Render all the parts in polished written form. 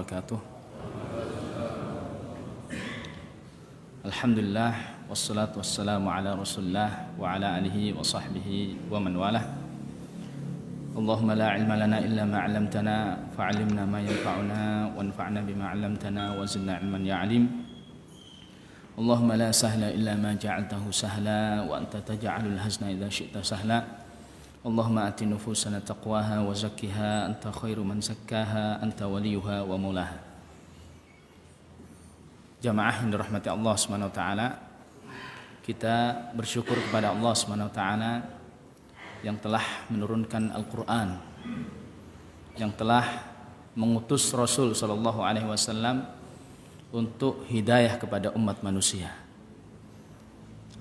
wabarakatuh. Alhamdulillah wassalatu wassalamu ala Rasulillah wa ala alihi wa sahbihi wa man walah. Allahumma la ilma lana illa ma 'allamtana fa'allimna ma yanfa'una wanfa'na bima 'allamtana wa zidna 'ilman ya 'alim. Allahumma la sahla illa ma ja'altahu sahla wa anta taj'alul hazna idza syi'ta sahla. Allahumma ati nufusana taqwaha wa zakkiha anta khairu man zakkaha anta waliyuha wa maulaha. Jamaah yang dirahmati Allah Subhanahu wa taala, kita bersyukur kepada Allah Subhanahu wa taala yang telah menurunkan Al-Qur'an, yang telah mengutus Rasul sallallahu alaihi wasallam untuk hidayah kepada umat manusia.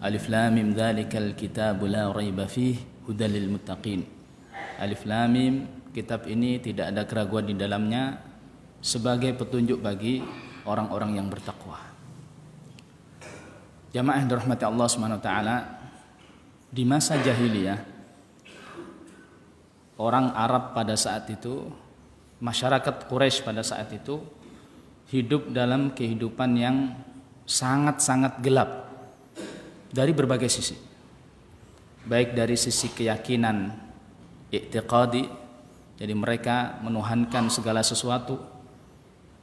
Alif lam mim dzalikal kitabu la raiba fihi hudal lil muttaqin. Alif lam mim, kitab ini tidak ada keraguan di dalamnya sebagai petunjuk bagi orang-orang yang bertakwa. Jamaah yang dirahmati Allah Subhanahu wa taala, di masa jahiliyah orang Arab pada saat itu, masyarakat Quraisy pada saat itu hidup dalam kehidupan yang sangat-sangat gelap dari berbagai sisi. Baik dari sisi keyakinan i'tiqadi, jadi mereka menuhankan segala sesuatu,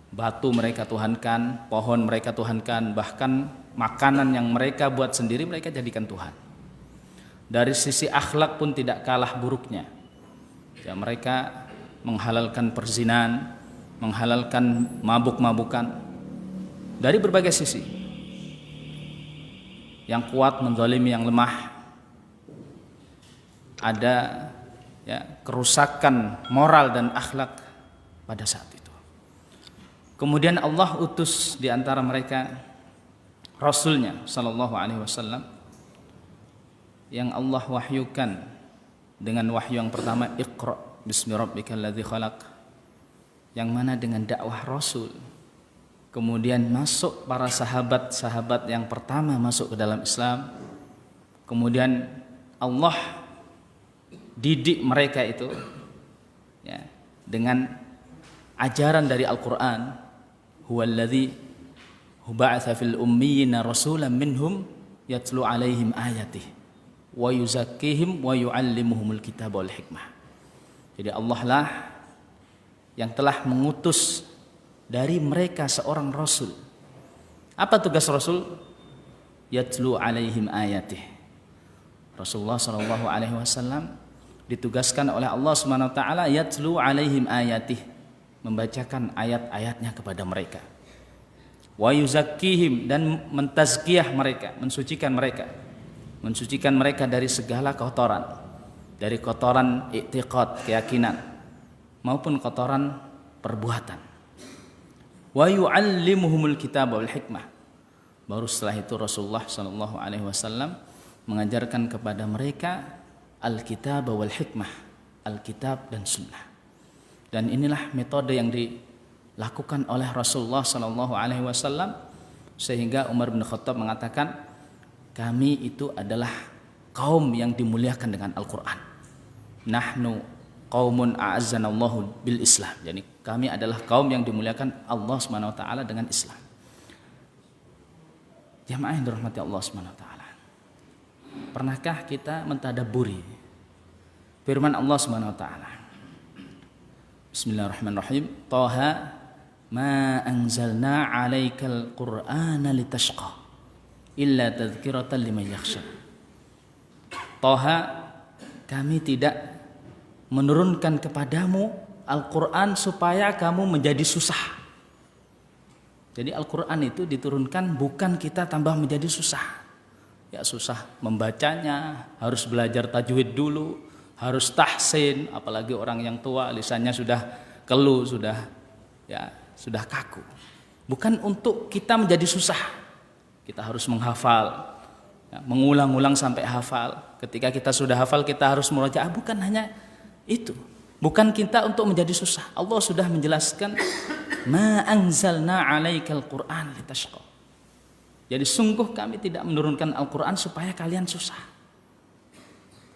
batu mereka tuhankan, pohon mereka tuhankan, bahkan makanan yang mereka buat sendiri mereka jadikan Tuhan. Dari sisi akhlak pun tidak kalah buruknya, ya, mereka menghalalkan perzinahan, menghalalkan mabuk-mabukan dari berbagai sisi. Yang kuat menzalimi yang lemah, ada ya, kerusakan moral dan akhlak pada saat itu. Kemudian Allah utus di antara mereka Rasulnya sallallahu alaihi wasallam yang Allah wahyukan dengan wahyu yang pertama, Iqra bismi rabbikal ladzi khalaq, yang mana dengan dakwah Rasul kemudian masuk para sahabat-sahabat yang pertama masuk ke dalam Islam. Kemudian Allah didik mereka itu ya, dengan ajaran dari Al-Qur'an, huwallazi ba'atsa fil ummiyina rasulan minhum yatlu alaihim ayatihi wa yuzakkihim wa yu'allimuhumul kitaba wal hikmah. Jadi Allah lah yang telah mengutus dari mereka seorang rasul. Apa tugas Rasul? Yatlu alaihim ayatihi. Rasulullah sallallahu alaihi wasallam ditugaskan oleh Allah Subhanahu wa taala yatlu alaihim ayatih, membacakan ayat-ayatnya kepada mereka. Wa yuzakkihim, dan mentazkiyah mereka, mensucikan mereka dari segala kotoran, dari kotoran i'tiqad, keyakinan, maupun kotoran perbuatan. Wa yu'allimuhumul kitaba wal hikmah. Baru setelah itu Rasulullah sallallahu alaihi wasallam mengajarkan kepada mereka Alkitab wal hikmah, Alkitab dan sunnah. Dan inilah metode yang dilakukan oleh Rasulullah sallallahu alaihi wasallam, sehingga Umar bin Khattab mengatakan, kami itu adalah kaum yang dimuliakan dengan Al-Qur'an. Nahnu qaumun a'azzanallahu bil Islam. Jadi kami adalah kaum yang dimuliakan Allah Subhanahu wa taala dengan Islam. Jamaah yang dirahmati Allah Subhanahu wa taala, pernahkah kita mentadabburi firman Allah Subhanahu wa taala? Bismillahirrahmanirrahim. Taha ma anzalna 'alaikal qur'ana litashqa illa tadhkiratan liman yakhsha. Taha, kami tidak menurunkan kepadamu Al-Qur'an supaya kamu menjadi susah. Jadi Al-Qur'an itu diturunkan bukan kita tambah menjadi susah. Ya, susah membacanya, harus belajar tajwid dulu, harus tahsin, apalagi orang yang tua lisannya sudah keluh, sudah kaku. Bukan untuk kita menjadi susah. Kita harus menghafal, ya, mengulang-ulang sampai hafal. Ketika kita sudah hafal kita harus murajaah, bukan hanya itu. Bukan kita untuk menjadi susah. Allah sudah menjelaskan ma anzalna 'alaikal qur'an litashqa. Jadi sungguh kami tidak menurunkan Al-Qur'an supaya kalian susah.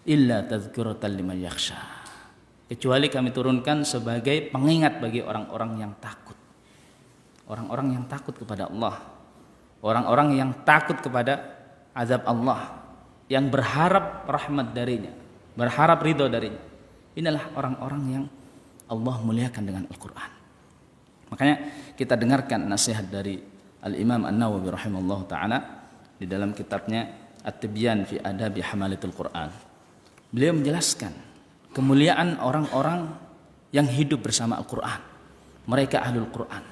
Illa tadhkiratan liman yakhsha. Kecuali kami turunkan sebagai pengingat bagi orang-orang yang takut. orang-orang yang takut kepada Allah, orang-orang yang takut kepada azab Allah, yang berharap rahmat darinya, berharap ridho darinya. Inilah orang-orang yang Allah muliakan dengan Al-Quran. Makanya kita dengarkan nasihat dari Al-Imam An-Nawawi rahimahullah ta'ala di dalam kitabnya At-Tibyan fi Adabi Hamalatul Quran. Beliau menjelaskan kemuliaan orang-orang yang hidup bersama Al-Quran, mereka ahlul Quran.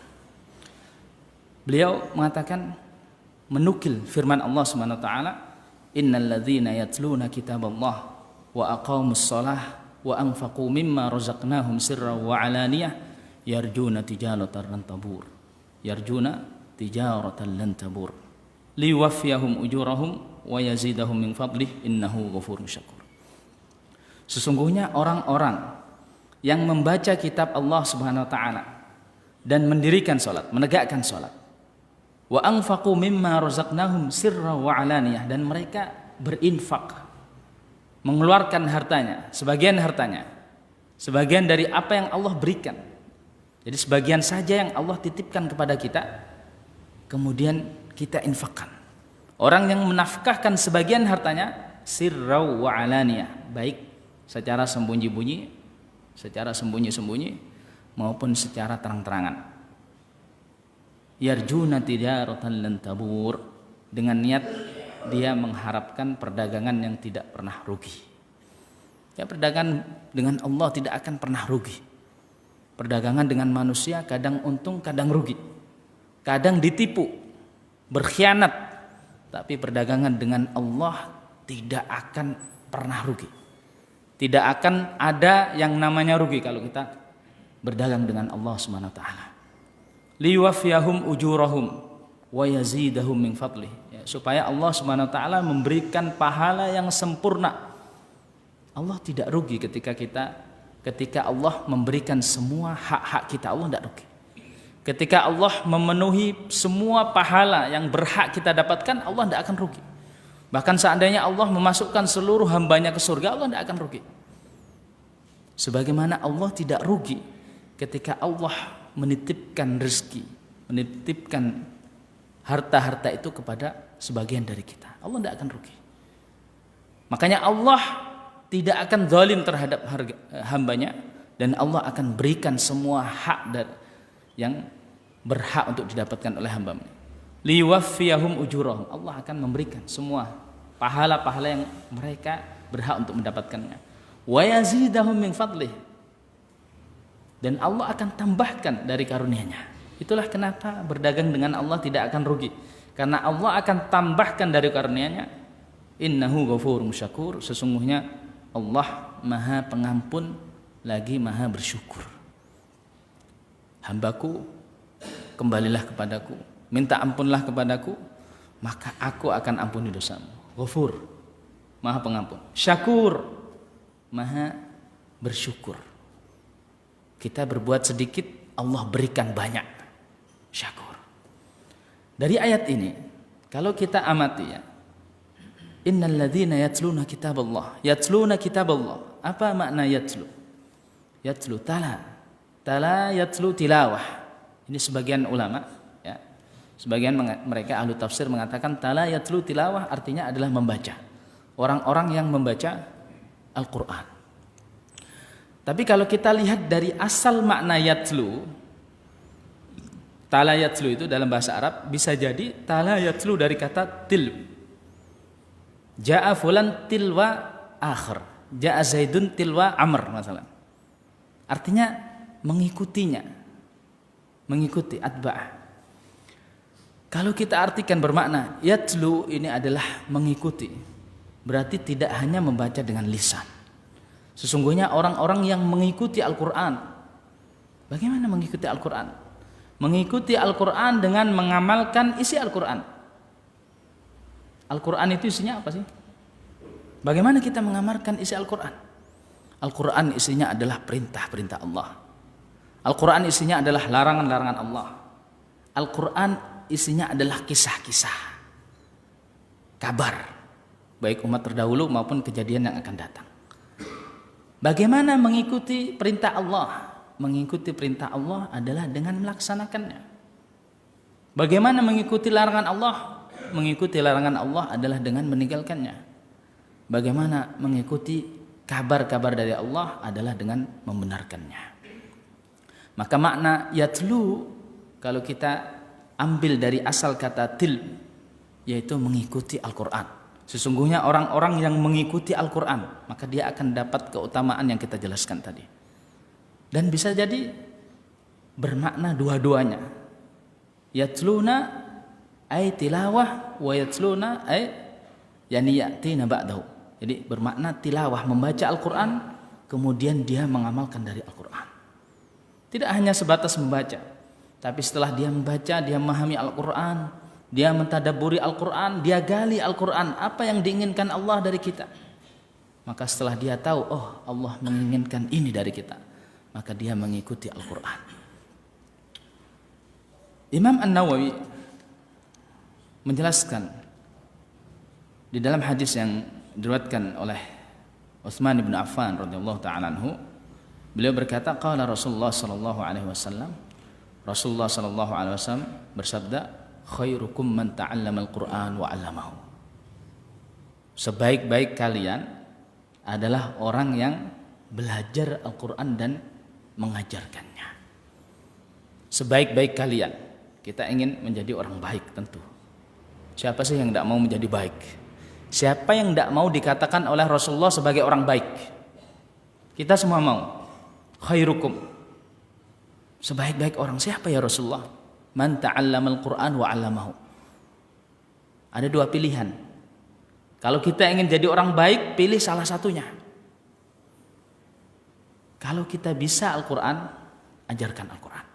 Beliau mengatakan, menukil firman Allah Subhanahu wa taala, innal ladzina yatluna kitaballah wa aqamus shalah wa anfaqu mimma razaqnahum sirran wa alaniyah yarjuna tijaratan lan tabur liwaffiyahum ujurahum wa yazidahum min fadlih innahu ghafurun syakur. Sesungguhnya orang-orang yang membaca kitab Allah Subhanahu wa taala dan mendirikan salat, menegakkan salat, wa anfaqu mimma razaqnahum sirra wa alaniyah, dan mereka berinfak, mengeluarkan hartanya, sebagian dari apa yang Allah berikan. Jadi sebagian saja yang Allah titipkan kepada kita, kemudian kita infakkan. Orang yang menafkahkan sebagian hartanya sirra wa alaniyah, baik secara sembunyi-sembunyi maupun secara terang-terangan. Yarjuna tijaratan lan tabur, dengan niat dia mengharapkan perdagangan yang tidak pernah rugi. Ya, perdagangan dengan Allah tidak akan pernah rugi. Perdagangan dengan manusia kadang untung, kadang rugi, kadang ditipu, berkhianat, tapi perdagangan dengan Allah tidak akan pernah rugi. Tidak akan ada yang namanya rugi kalau kita berdagang dengan Allah Subhanahu wa taala. Liwafiyahum ujurahum wa yazidahum min fadlih, ya, supaya Allah Subhanahu wa taala memberikan pahala yang sempurna. Allah tidak rugi ketika Allah memberikan semua hak-hak kita, Allah tidak rugi. Ketika Allah memenuhi semua pahala yang berhak kita dapatkan, Allah tidak akan rugi. Bahkan seandainya Allah memasukkan seluruh hambanya ke surga, Allah tidak akan rugi. Sebagaimana Allah tidak rugi ketika Allah menitipkan rezeki, menitipkan harta-harta itu kepada sebagian dari kita, Allah tidak akan rugi. Makanya Allah tidak akan zalim terhadap hambanya, dan Allah akan berikan semua hak yang berhak untuk didapatkan oleh hambanya. Liwaffiyahum ujurahum, Allah akan memberikan semua pahala-pahala yang mereka berhak untuk mendapatkannya. Wa yazidahum min fadlih, dan Allah akan tambahkan dari karunia-Nya. Itulah kenapa berdagang dengan Allah tidak akan rugi, karena Allah akan tambahkan dari karunia-Nya. Innahu ghafurun syakur, sesungguhnya Allah Maha Pengampun lagi Maha Bersyukur. Hambaku, kembalilah kepadaku, minta ampunlah kepadaku, maka aku akan ampuni dosamu. Ghafur, Maha Pengampun. Syakur, Maha Bersyukur. Kita berbuat sedikit, Allah berikan banyak. Syakur. Dari ayat ini, kalau kita amati, ya, innal ladzina yatluna kitaballah. Yatluna kitaballah. Apa makna yatlu? Yatlu tala. Tala yatlu tilawah. Ini sebagian ulama, ya. Sebagian mereka ahlu tafsir mengatakan tala yatlu tilawah artinya adalah membaca. Orang-orang yang membaca Al-Qur'an. Tapi kalau kita lihat dari asal makna yatlu, tala yatlu itu dalam bahasa Arab bisa jadi tala yatlu dari kata til. Ja'a fulan tilwa akhir, ja'a zaidun tilwa amr masalah. Artinya mengikutinya, mengikuti atba'ah. Kalau kita artikan bermakna yatlu ini adalah mengikuti, berarti tidak hanya membaca dengan lisan. Sesungguhnya orang-orang yang mengikuti Al-Quran, bagaimana mengikuti Al-Quran? Mengikuti Al-Quran dengan mengamalkan isi Al-Quran. Al-Quran itu isinya apa sih? Bagaimana kita mengamalkan isi Al-Quran? Al-Quran isinya adalah perintah-perintah Allah. Al-Quran isinya adalah larangan-larangan Allah. Al-Quran isinya adalah kisah-kisah, kabar, baik umat terdahulu maupun kejadian yang akan datang. Bagaimana mengikuti perintah Allah? Mengikuti perintah Allah adalah dengan melaksanakannya. Bagaimana mengikuti larangan Allah? Mengikuti larangan Allah adalah dengan meninggalkannya. Bagaimana mengikuti kabar-kabar dari Allah adalah dengan membenarkannya. Maka makna yatlu kalau kita ambil dari asal kata til, yaitu mengikuti Al-Quran. Sesungguhnya orang-orang yang mengikuti Al-Quran, maka dia akan dapat keutamaan yang kita jelaskan tadi. Dan bisa jadi bermakna dua-duanya. Yatluna ay tilawah wa yatluna ay yani yatina ba'dahu. Jadi bermakna tilawah, membaca Al-Quran, kemudian dia mengamalkan dari Al-Quran. Tidak hanya sebatas membaca, tapi setelah dia membaca, dia memahami Al-Quran, dia mentadabburi Al-Quran, dia gali Al-Quran, apa yang diinginkan Allah dari kita. Maka setelah dia tahu, oh Allah menginginkan ini dari kita, maka dia mengikuti Al-Quran. Imam An-Nawawi menjelaskan di dalam hadis yang diriwayatkan oleh Utsman bin Affan radhiyallahu ta'ala anhu, beliau berkata, qala Rasulullah sallallahu alaihi wasallam, Rasulullah sallallahu alaihi wasallam bersabda, khairukum man ta'allama al-Qur'an wa 'allamahu. Sebaik-baik kalian adalah orang yang belajar Al-Qur'an dan mengajarkannya. Sebaik-baik kalian, kita ingin menjadi orang baik tentu. Siapa sih yang tidak mau menjadi baik? Siapa yang tidak mau dikatakan oleh Rasulullah sebagai orang baik? Kita semua mau. Khairukum, sebaik-baik orang siapa ya Rasulullah? Man ta'allamal Qur'an wa 'allamahu. Ada dua pilihan. Kalau kita ingin jadi orang baik, pilih salah satunya. Kalau kita bisa Al-Qur'an, ajarkan Al-Qur'an.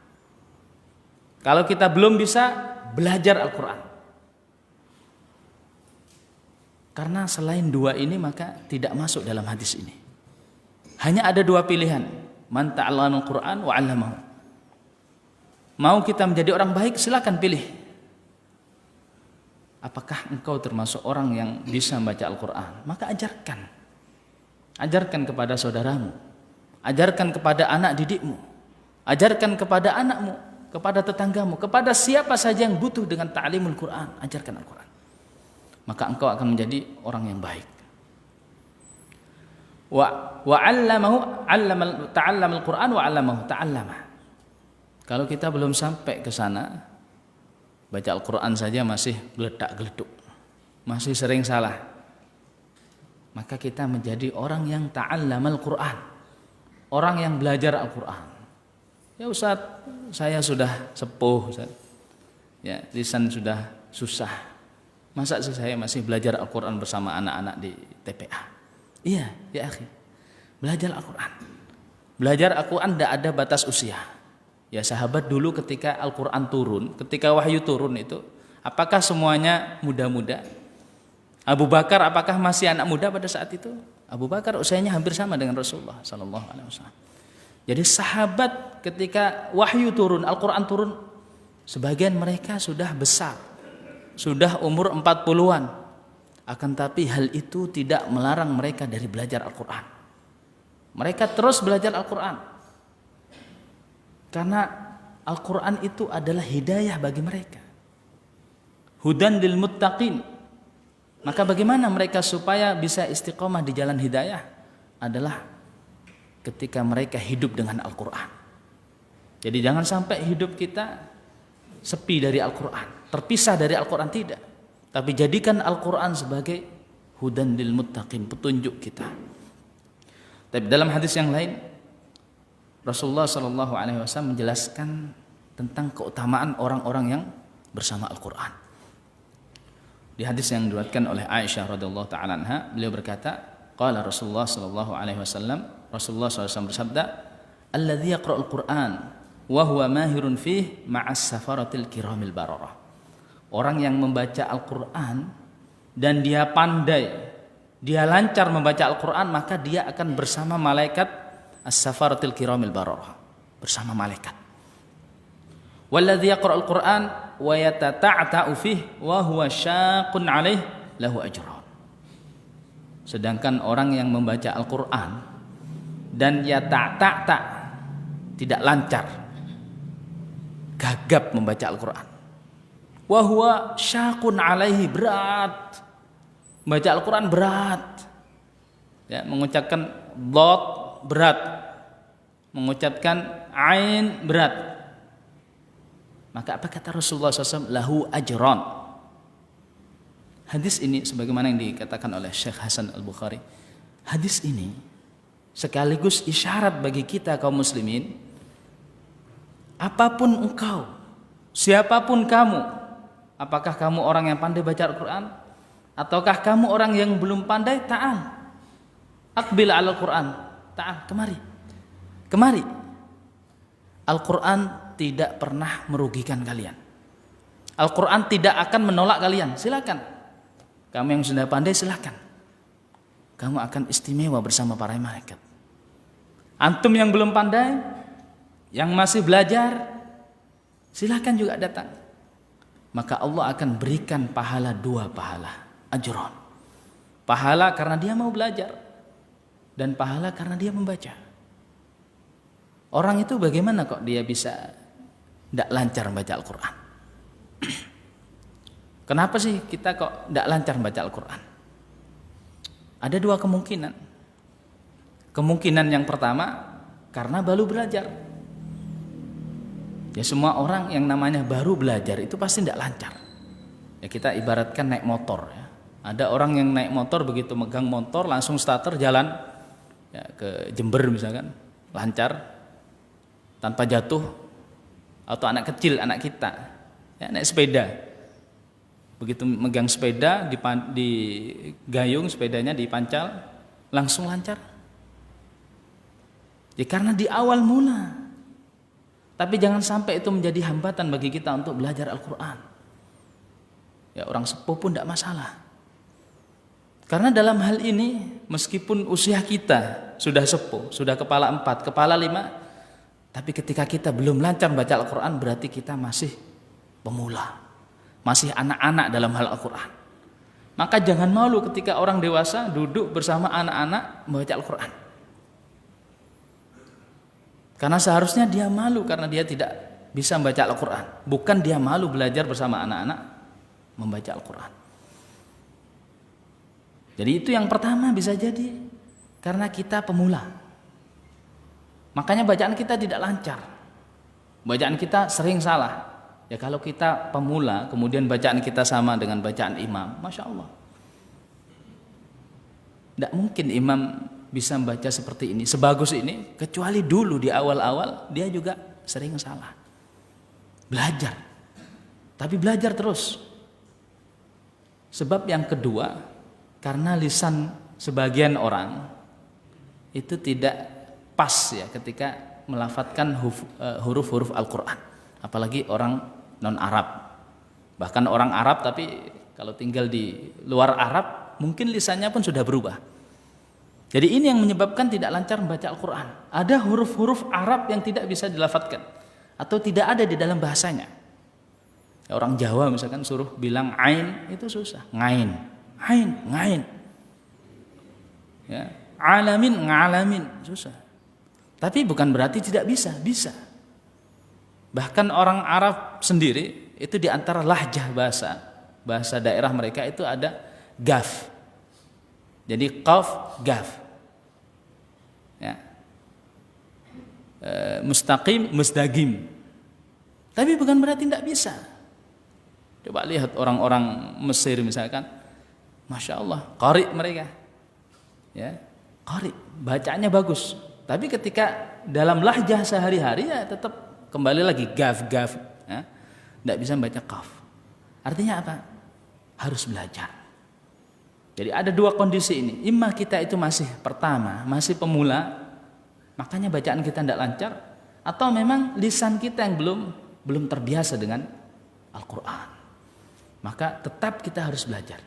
Kalau kita belum bisa, belajar Al-Qur'an. Karena selain dua ini maka tidak masuk dalam hadis ini. Hanya ada dua pilihan. Man ta'allamal Qur'an wa 'allamahu. Mau kita menjadi orang baik, silakan pilih. Apakah engkau termasuk orang yang bisa membaca Al-Quran? Maka ajarkan. Ajarkan kepada saudaramu. Ajarkan kepada anak didikmu. Ajarkan kepada anakmu, kepada tetanggamu, kepada siapa saja yang butuh dengan ta'limul Quran. Ajarkan Al-Quran. Maka engkau akan menjadi orang yang baik. Wa 'allamahu, ta'allamal Quran wa 'allamahu, ta'allama. Kalau kita belum sampai ke sana, baca Al-Quran saja masih geledak-geleduk, masih sering salah, maka kita menjadi orang yang ta'allamal Quran, orang yang belajar Al-Quran. Ya Ustaz, saya sudah sepuh, Ustaz. Ya, lisan sudah susah, masa sih saya masih belajar Al-Quran bersama anak-anak di TPA? Iya, ya akhi, belajar Al-Quran. Belajar Al-Quran tidak ada batas usia. Ya sahabat dulu ketika Al-Quran turun, ketika wahyu turun itu, apakah semuanya muda-muda? Abu Bakar apakah masih anak muda pada saat itu? Abu Bakar usianya hampir sama dengan Rasulullah Sallallahu Alaihi Wasallam. Jadi sahabat ketika wahyu turun, Al-Quran turun, sebagian mereka sudah besar, sudah umur 40-an. Akan tapi hal itu tidak melarang mereka dari belajar Al-Quran. Mereka terus belajar Al-Quran. Karena Al-Quran itu adalah hidayah bagi mereka. Hudan lil muttaqin. Maka bagaimana mereka supaya bisa istiqomah di jalan hidayah? Adalah ketika mereka hidup dengan Al-Quran. Jadi jangan sampai hidup kita sepi dari Al-Quran, terpisah dari Al-Quran, tidak. Tapi jadikan Al-Quran sebagai hudan lil muttaqin, petunjuk kita. Tapi dalam hadis yang lain, Rasulullah Sallallahu Alaihi Wasallam menjelaskan tentang keutamaan orang-orang yang bersama Al-Quran. Di hadis yang diriwayatkan oleh Aisyah radhiyallahu ta'ala anha, beliau berkata, qala Rasulullah Sallallahu Alaihi Wasallam, Rasulullah SAW bersabda, alladzi yaqra'ul Qur'an wa huwa mahirun fih ma'as safaratil kiramil bararah. Orang yang membaca Al-Quran dan dia pandai, dia lancar membaca Al-Quran, maka dia akan bersama malaikat as-safaratil kiramil bararah, bersama malaikat. Walladzi yaqra'ul Qur'an wa yatata'ta'u fihi wa huwa syaqqun 'alaihi lahu ajran. Sedangkan orang yang membaca Al-Quran dan tidak lancar, gagap membaca Al-Quran, Wa huwa syaqun alaihi, berat. Baca Al-Qur'an berat. Ya, mengucapkan dhad berat. Mengucapkan ain berat. Maka apa kata Rasulullah SAW? Lahu ajran. Hadis ini sebagaimana yang dikatakan oleh Syekh Hasan Al-Bukhari. Hadis ini sekaligus isyarat bagi kita kaum muslimin. Apapun engkau, siapapun kamu, apakah kamu orang yang pandai baca Al-Quran, ataukah kamu orang yang belum pandai, ta'al, aqbil al-Quran, ta'al, kemari. Al-Quran tidak pernah merugikan kalian. Al-Quran tidak akan menolak kalian. Silakan. Kamu yang sudah pandai silakan. Kamu akan istimewa bersama para malaikat. Antum yang belum pandai, yang masih belajar, silakan juga datang. Maka Allah akan berikan pahala 2 pahala, ajron. Pahala karena dia mau belajar, dan pahala karena dia membaca. Orang itu bagaimana kok dia bisa tidak lancar membaca Al-Quran? Kenapa sih kita kok tidak lancar membaca Al-Quran? Ada 2 kemungkinan. Kemungkinan yang pertama, karena baru belajar. Ya, semua orang yang namanya baru belajar itu pasti tidak lancar. Ya, kita ibaratkan naik motor. Ya. Ada orang yang naik motor, begitu megang motor langsung starter jalan, ya, ke Jember misalkan, lancar, tanpa jatuh. Atau anak kecil, anak kita, ya, naik sepeda, begitu megang sepeda, digayung sepedanya, dipancal, langsung lancar. Ya, karena di awal mula. Tapi jangan sampai itu menjadi hambatan bagi kita untuk belajar Al-Quran. Ya, orang sepuh pun tidak masalah. Karena dalam hal ini, meskipun usia kita sudah sepuh, sudah kepala 4, kepala 5, tapi ketika kita belum lancar baca Al-Quran, berarti kita masih pemula, masih anak-anak dalam hal Al-Quran. Maka jangan malu ketika orang dewasa duduk bersama anak-anak membaca Al-Quran. Karena seharusnya dia malu karena dia tidak bisa membaca Al-Quran. Bukan dia malu belajar bersama anak-anak membaca Al-Quran. Jadi itu yang pertama, bisa jadi karena kita pemula. Makanya bacaan kita tidak lancar. Bacaan kita sering salah. Ya, kalau kita pemula kemudian bacaan kita sama dengan bacaan imam, Masya Allah. Tidak mungkin imam bisa membaca seperti ini, sebagus ini, kecuali dulu di awal-awal dia juga sering salah. Belajar, tapi belajar terus. Sebab yang kedua, karena lisan sebagian orang itu tidak pas ya ketika melafadzkan huruf-huruf Al-Quran, apalagi orang non-Arab. Bahkan orang Arab tapi kalau tinggal di luar Arab mungkin lisannya pun sudah berubah. Jadi ini yang menyebabkan tidak lancar membaca Al-Quran. Ada huruf-huruf Arab yang tidak bisa dilafadzkan atau tidak ada di dalam bahasanya. Ya, orang Jawa misalkan suruh bilang ain itu susah. Ngain, ain, ngain. Ya, alamin, ngalamin, susah. Tapi bukan berarti tidak bisa, bisa. Bahkan orang Arab sendiri itu di antara lahjah bahasa daerah mereka itu ada gaf. Jadi qaf, gaf. Ya. Mustaqim, mustaqim. Tapi bukan berarti tidak bisa. Coba lihat orang-orang Mesir misalkan, Masya Allah, qari mereka. Ya, qari, bacaannya bagus. Tapi ketika dalam lahjah sehari-hari ya tetap kembali lagi gaf, gaf. Ya. Tidak bisa membaca qaf. Artinya apa? Harus belajar. Jadi ada 2 kondisi ini. Imma kita itu masih pertama, masih pemula, makanya bacaan kita tidak lancar, atau memang lisan kita yang belum terbiasa dengan Al-Quran. Maka tetap kita harus belajar.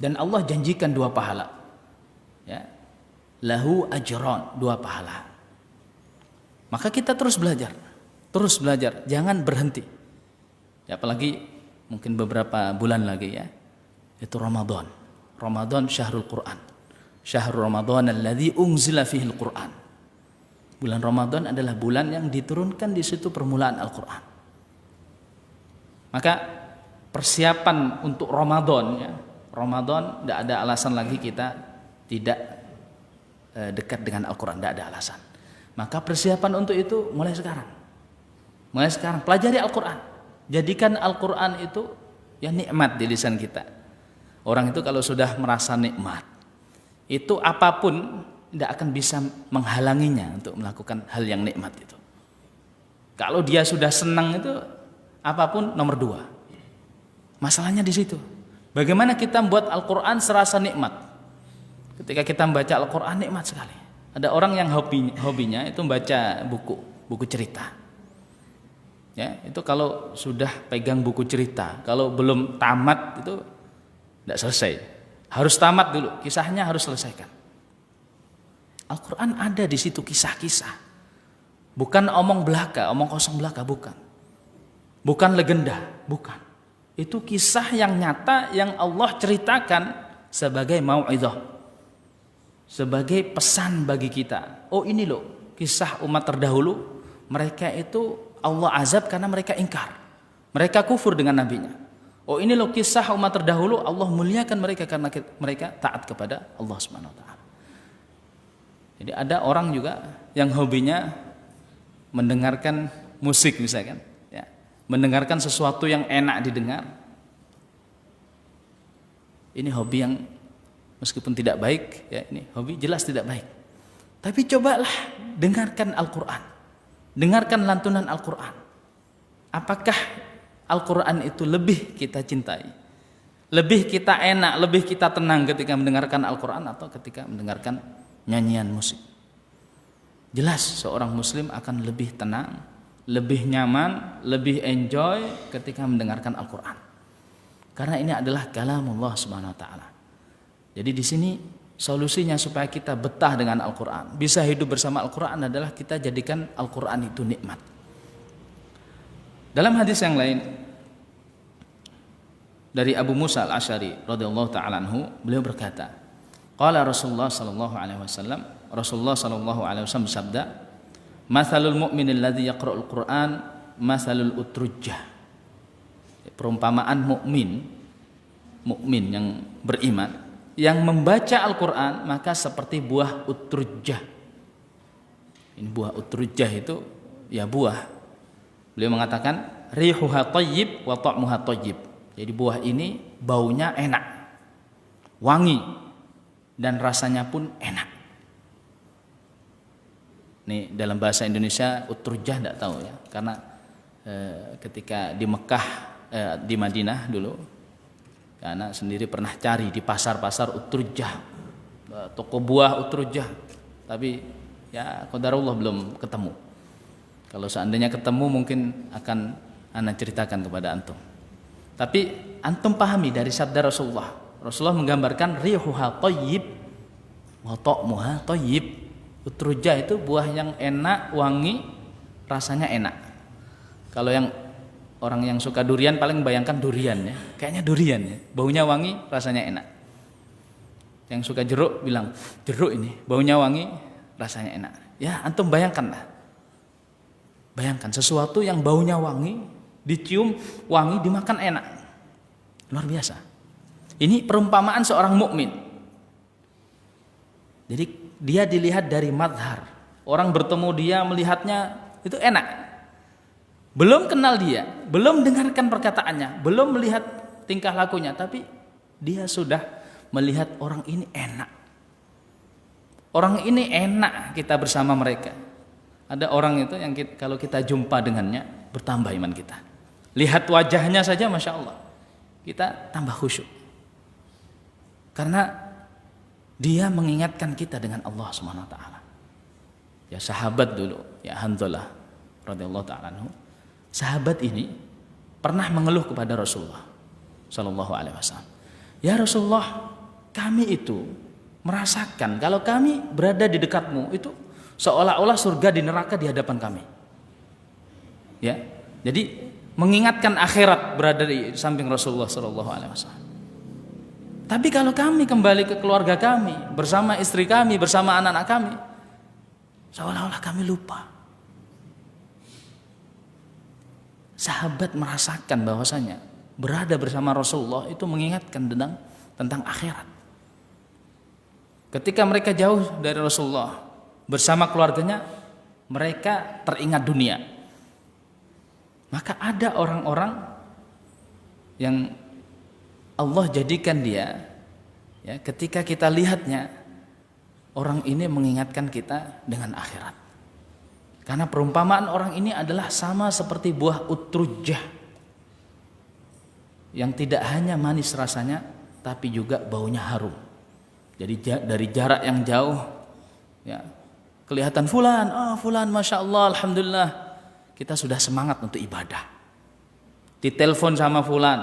Dan Allah janjikan 2 pahala. Ya. Lahu ajron, 2 pahala. Maka kita terus belajar, jangan berhenti. Ya, apalagi mungkin beberapa bulan lagi ya, itu Ramadan. Ramadan syahrul Quran. Syahrul Ramadan alladzi unzila fihil Quran. Bulan Ramadan adalah bulan yang diturunkan di situ permulaan Al-Quran. Maka persiapan untuk Ramadan ya. Ramadan tidak ada alasan lagi kita tidak dekat dengan Al-Quran, tidak ada alasan. Maka persiapan untuk itu mulai sekarang. Mulai sekarang pelajari Al-Quran. Jadikan Al-Quran itu ya nikmat di lisan kita. Orang itu kalau sudah merasa nikmat, itu apapun tidak akan bisa menghalanginya untuk melakukan hal yang nikmat itu. Kalau dia sudah senang itu apapun nomor 2. Masalahnya di situ. Bagaimana kita membuat Al-Quran serasa nikmat? Ketika kita membaca Al-Quran nikmat sekali. Ada orang yang hobinya itu membaca buku cerita. Ya, itu kalau sudah pegang buku cerita, kalau belum tamat itu tidak selesai. Harus tamat dulu, kisahnya harus selesaikan. Al-Quran ada di situ kisah-kisah. Bukan omong belaka, omong kosong belaka, bukan. Bukan legenda, bukan. Itu kisah yang nyata yang Allah ceritakan sebagai mau'izah, sebagai pesan bagi kita. Oh ini loh kisah umat terdahulu, mereka itu Allah azab karena mereka ingkar, mereka kufur dengan nabinya. Oh ini loh kisah umat terdahulu, Allah muliakan mereka karena mereka taat kepada Allah Subhanahu wa taala. Jadi ada orang juga yang hobinya mendengarkan musik misalkan, ya, mendengarkan sesuatu yang enak didengar. Ini hobi yang meskipun tidak baik, ya ini hobi jelas tidak baik. Tapi cobalah dengarkan Al-Quran, dengarkan lantunan Al-Quran. Apakah Al-Quran itu lebih kita cintai, lebih kita enak, lebih kita tenang ketika mendengarkan Al-Quran atau ketika mendengarkan nyanyian musik? Jelas seorang muslim akan lebih tenang, lebih nyaman, lebih enjoy ketika mendengarkan Al-Quran. Karena ini adalah kalamullah Subhanahu wa taala. Jadi di sini solusinya supaya kita betah dengan Al-Quran, bisa hidup bersama Al-Quran adalah kita jadikan Al-Quran itu nikmat. Dalam hadis yang lain dari Abu Musa Al-Asy'ari radhiyallahu taala anhu, beliau berkata, qala Rasulullah sallallahu alaihi wasallam, Rasulullah sallallahu alaihi wasallam bersabda, "Matsalul mu'minil ladzi yaqra'ul Qur'an matsalul utrujjah." Perumpamaan mukmin yang beriman yang membaca Al-Quran maka seperti buah utrujjah. Ini buah utrujjah itu ya buah. Beliau mengatakan rihuha thayyib wa ta'muha thayyib. Jadi buah ini baunya enak, wangi, dan rasanya pun enak. Nih dalam bahasa Indonesia utrujjah tidak tahu ya, karena ketika di Mekah, di Madinah dulu, karena sendiri pernah cari di pasar-pasar utrujjah, toko buah utrujjah, tapi ya qadarullah belum ketemu. Kalau seandainya ketemu mungkin akan ana ceritakan kepada antum. Tapi antum pahami dari sabda Rasulullah. Rasulullah menggambarkan rihuha thayyib wa ta'muha thayyib. Utrujjah itu buah yang enak, wangi, rasanya enak. Kalau yang orang yang suka durian paling bayangkan durian ya. Kayaknya durian ya. Baunya wangi, rasanya enak. Yang suka jeruk bilang, jeruk ini baunya wangi, rasanya enak. Ya, antum bayangkanlah. Bayangkan sesuatu yang baunya wangi, dicium wangi, dimakan enak. Luar biasa. Ini perumpamaan seorang mukmin. Jadi dia dilihat dari madhar. Orang bertemu dia melihatnya itu enak. Belum kenal dia, belum dengarkan perkataannya, belum melihat tingkah lakunya, tapi dia sudah melihat orang ini enak. Orang ini enak kita bersama mereka. Ada orang itu yang kalau kita jumpa dengannya bertambah iman kita. Lihat wajahnya saja Masya Allah, kita tambah khusyuk. Karena dia mengingatkan kita dengan Allah Subhanahu wa taala. Ya sahabat dulu, ya Hanzalah radhiyallahu taala anhu. Sahabat ini pernah mengeluh kepada Rasulullah sallallahu alaihi wasallam. Ya Rasulullah, kami itu merasakan kalau kami berada di dekatmu itu seolah-olah surga di neraka di hadapan kami. Ya. Jadi mengingatkan akhirat berada di samping Rasulullah sallallahu alaihi wasallam. Tapi kalau kami kembali ke keluarga kami, bersama istri kami, bersama anak-anak kami, seolah-olah kami lupa. Sahabat merasakan bahwasanya berada bersama Rasulullah itu mengingatkan tentang akhirat. Ketika mereka jauh dari Rasulullah bersama keluarganya, mereka teringat dunia. Maka ada orang-orang yang Allah jadikan dia, ya, ketika kita lihatnya, orang ini mengingatkan kita dengan akhirat. Karena perumpamaan orang ini adalah sama seperti buah utrujah yang tidak hanya manis rasanya, tapi juga baunya harum. Jadi dari jarak yang jauh, ya, kelihatan fulan, fulan, masya Allah, alhamdulillah, kita sudah semangat untuk ibadah. Ditelepon sama fulan,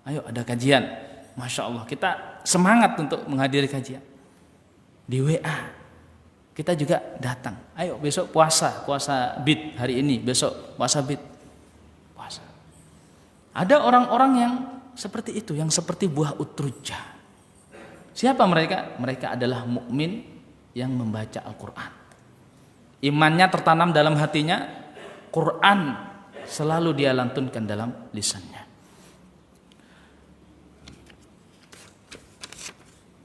ayo ada kajian, masya Allah, kita semangat untuk menghadiri kajian. Di WA kita juga datang, ayo besok puasa bid hari ini, besok puasa bid, puasa. Ada orang-orang yang seperti itu, yang seperti buah utrujah. Siapa mereka? Mereka adalah mukmin yang membaca Al-Quran. Imannya tertanam dalam hatinya, Quran selalu dia lantunkan dalam lisannya.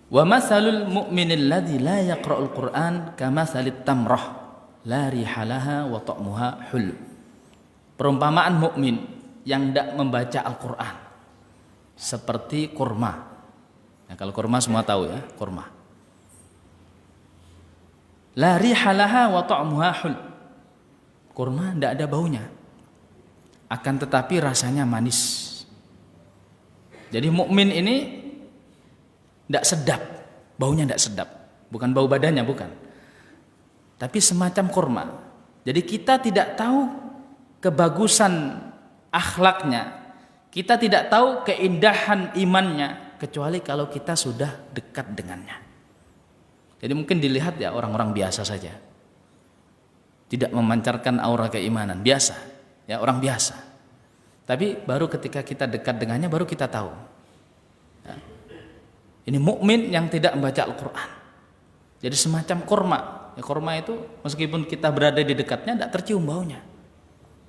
Wa masalul mu'minil ladzi la yaqra'ul Qur'an kamatsalit tamrah la rihalaha wa ta'muha hul. Perumpamaan mukmin yang tidak membaca Al-Quran seperti kurma. Nah, kalau kurma semua tahu ya, kurma. La rihalaha wa ta'muha hul. Kurma tidak ada baunya, akan tetapi rasanya manis. Jadi mukmin ini tidak sedap, baunya tidak sedap, bukan bau badannya, bukan, tapi semacam kurma. Jadi kita tidak tahu kebagusan akhlaknya, kita tidak tahu keindahan imannya, kecuali kalau kita sudah dekat dengannya. Jadi mungkin dilihat ya orang-orang biasa saja, tidak memancarkan aura keimanan, biasa, ya orang biasa. Tapi baru ketika kita dekat dengannya baru kita tahu. Ya. Ini mukmin yang tidak membaca Al-Quran. Jadi semacam kurma. Ya, kurma itu meskipun kita berada di dekatnya tidak tercium baunya,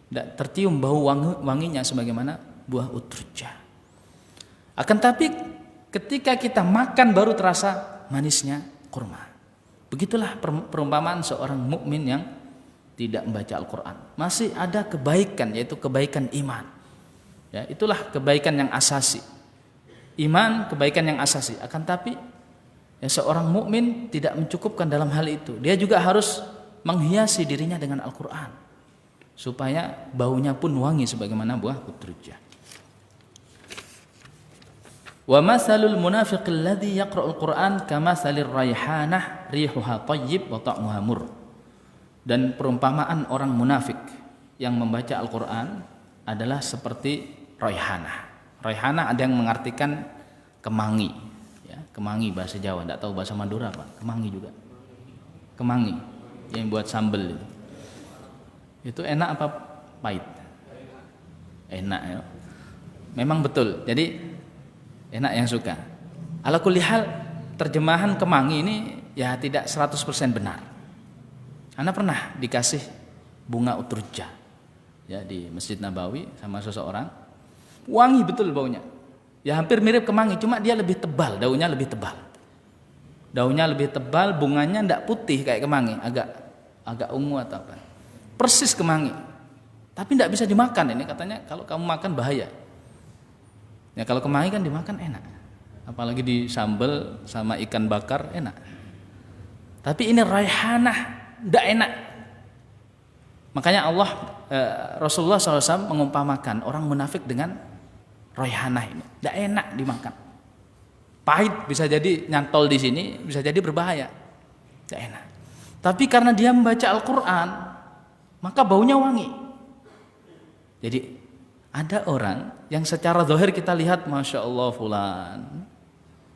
tidak tercium bau wanginya sebagaimana buah utrujah. Akan tapi ketika kita makan baru terasa manisnya kurma. Begitulah perumpamaan seorang mukmin yang tidak membaca Al-Quran. Masih ada kebaikan, yaitu kebaikan iman. Ya, itulah kebaikan yang asasi. Iman, kebaikan yang asasi. Akan tapi ya, seorang mukmin tidak mencukupkan dalam hal itu. Dia juga harus menghiasi dirinya dengan Al-Quran supaya baunya pun wangi sebagaimana buah utrujah. Wa masalul munafiqil ladzi yaqra'ul Qur'an kamasalir raihanah rihuha thayyib wa ta'muha mur. Dan perumpamaan orang munafik yang membaca Al-Qur'an adalah seperti raihanah. Raihanah ada yang mengartikan kemangi, ya, kemangi bahasa Jawa, enggak tahu bahasa Madura apa. Kemangi juga. Kemangi yang buat sambel itu. Itu enak apa pahit? Enak ya. Memang betul. Jadi enak yang suka. Ala kulli hal, terjemahan kemangi ini ya tidak 100% benar. Ana pernah dikasih bunga utrujah ya di Masjid Nabawi sama seseorang. Wangi betul baunya. Ya hampir mirip kemangi, cuma dia lebih tebal, daunnya lebih tebal. Daunnya lebih tebal, bunganya enggak putih kayak kemangi, agak ungu atau apa. Persis kemangi. Tapi enggak bisa dimakan ini, katanya kalau kamu makan bahaya. Ya kalau kemangi kan dimakan enak, apalagi disambel sama ikan bakar enak. Tapi ini raihanah tidak enak. Makanya Rasulullah SAW mengumpamakan orang munafik dengan raihanah ini, tidak enak dimakan. Pahit, bisa jadi nyantol di sini, bisa jadi berbahaya, tidak enak. Tapi karena dia membaca Al-Quran, maka baunya wangi. Jadi ada orang yang secara zahir kita lihat masya Allah fulan,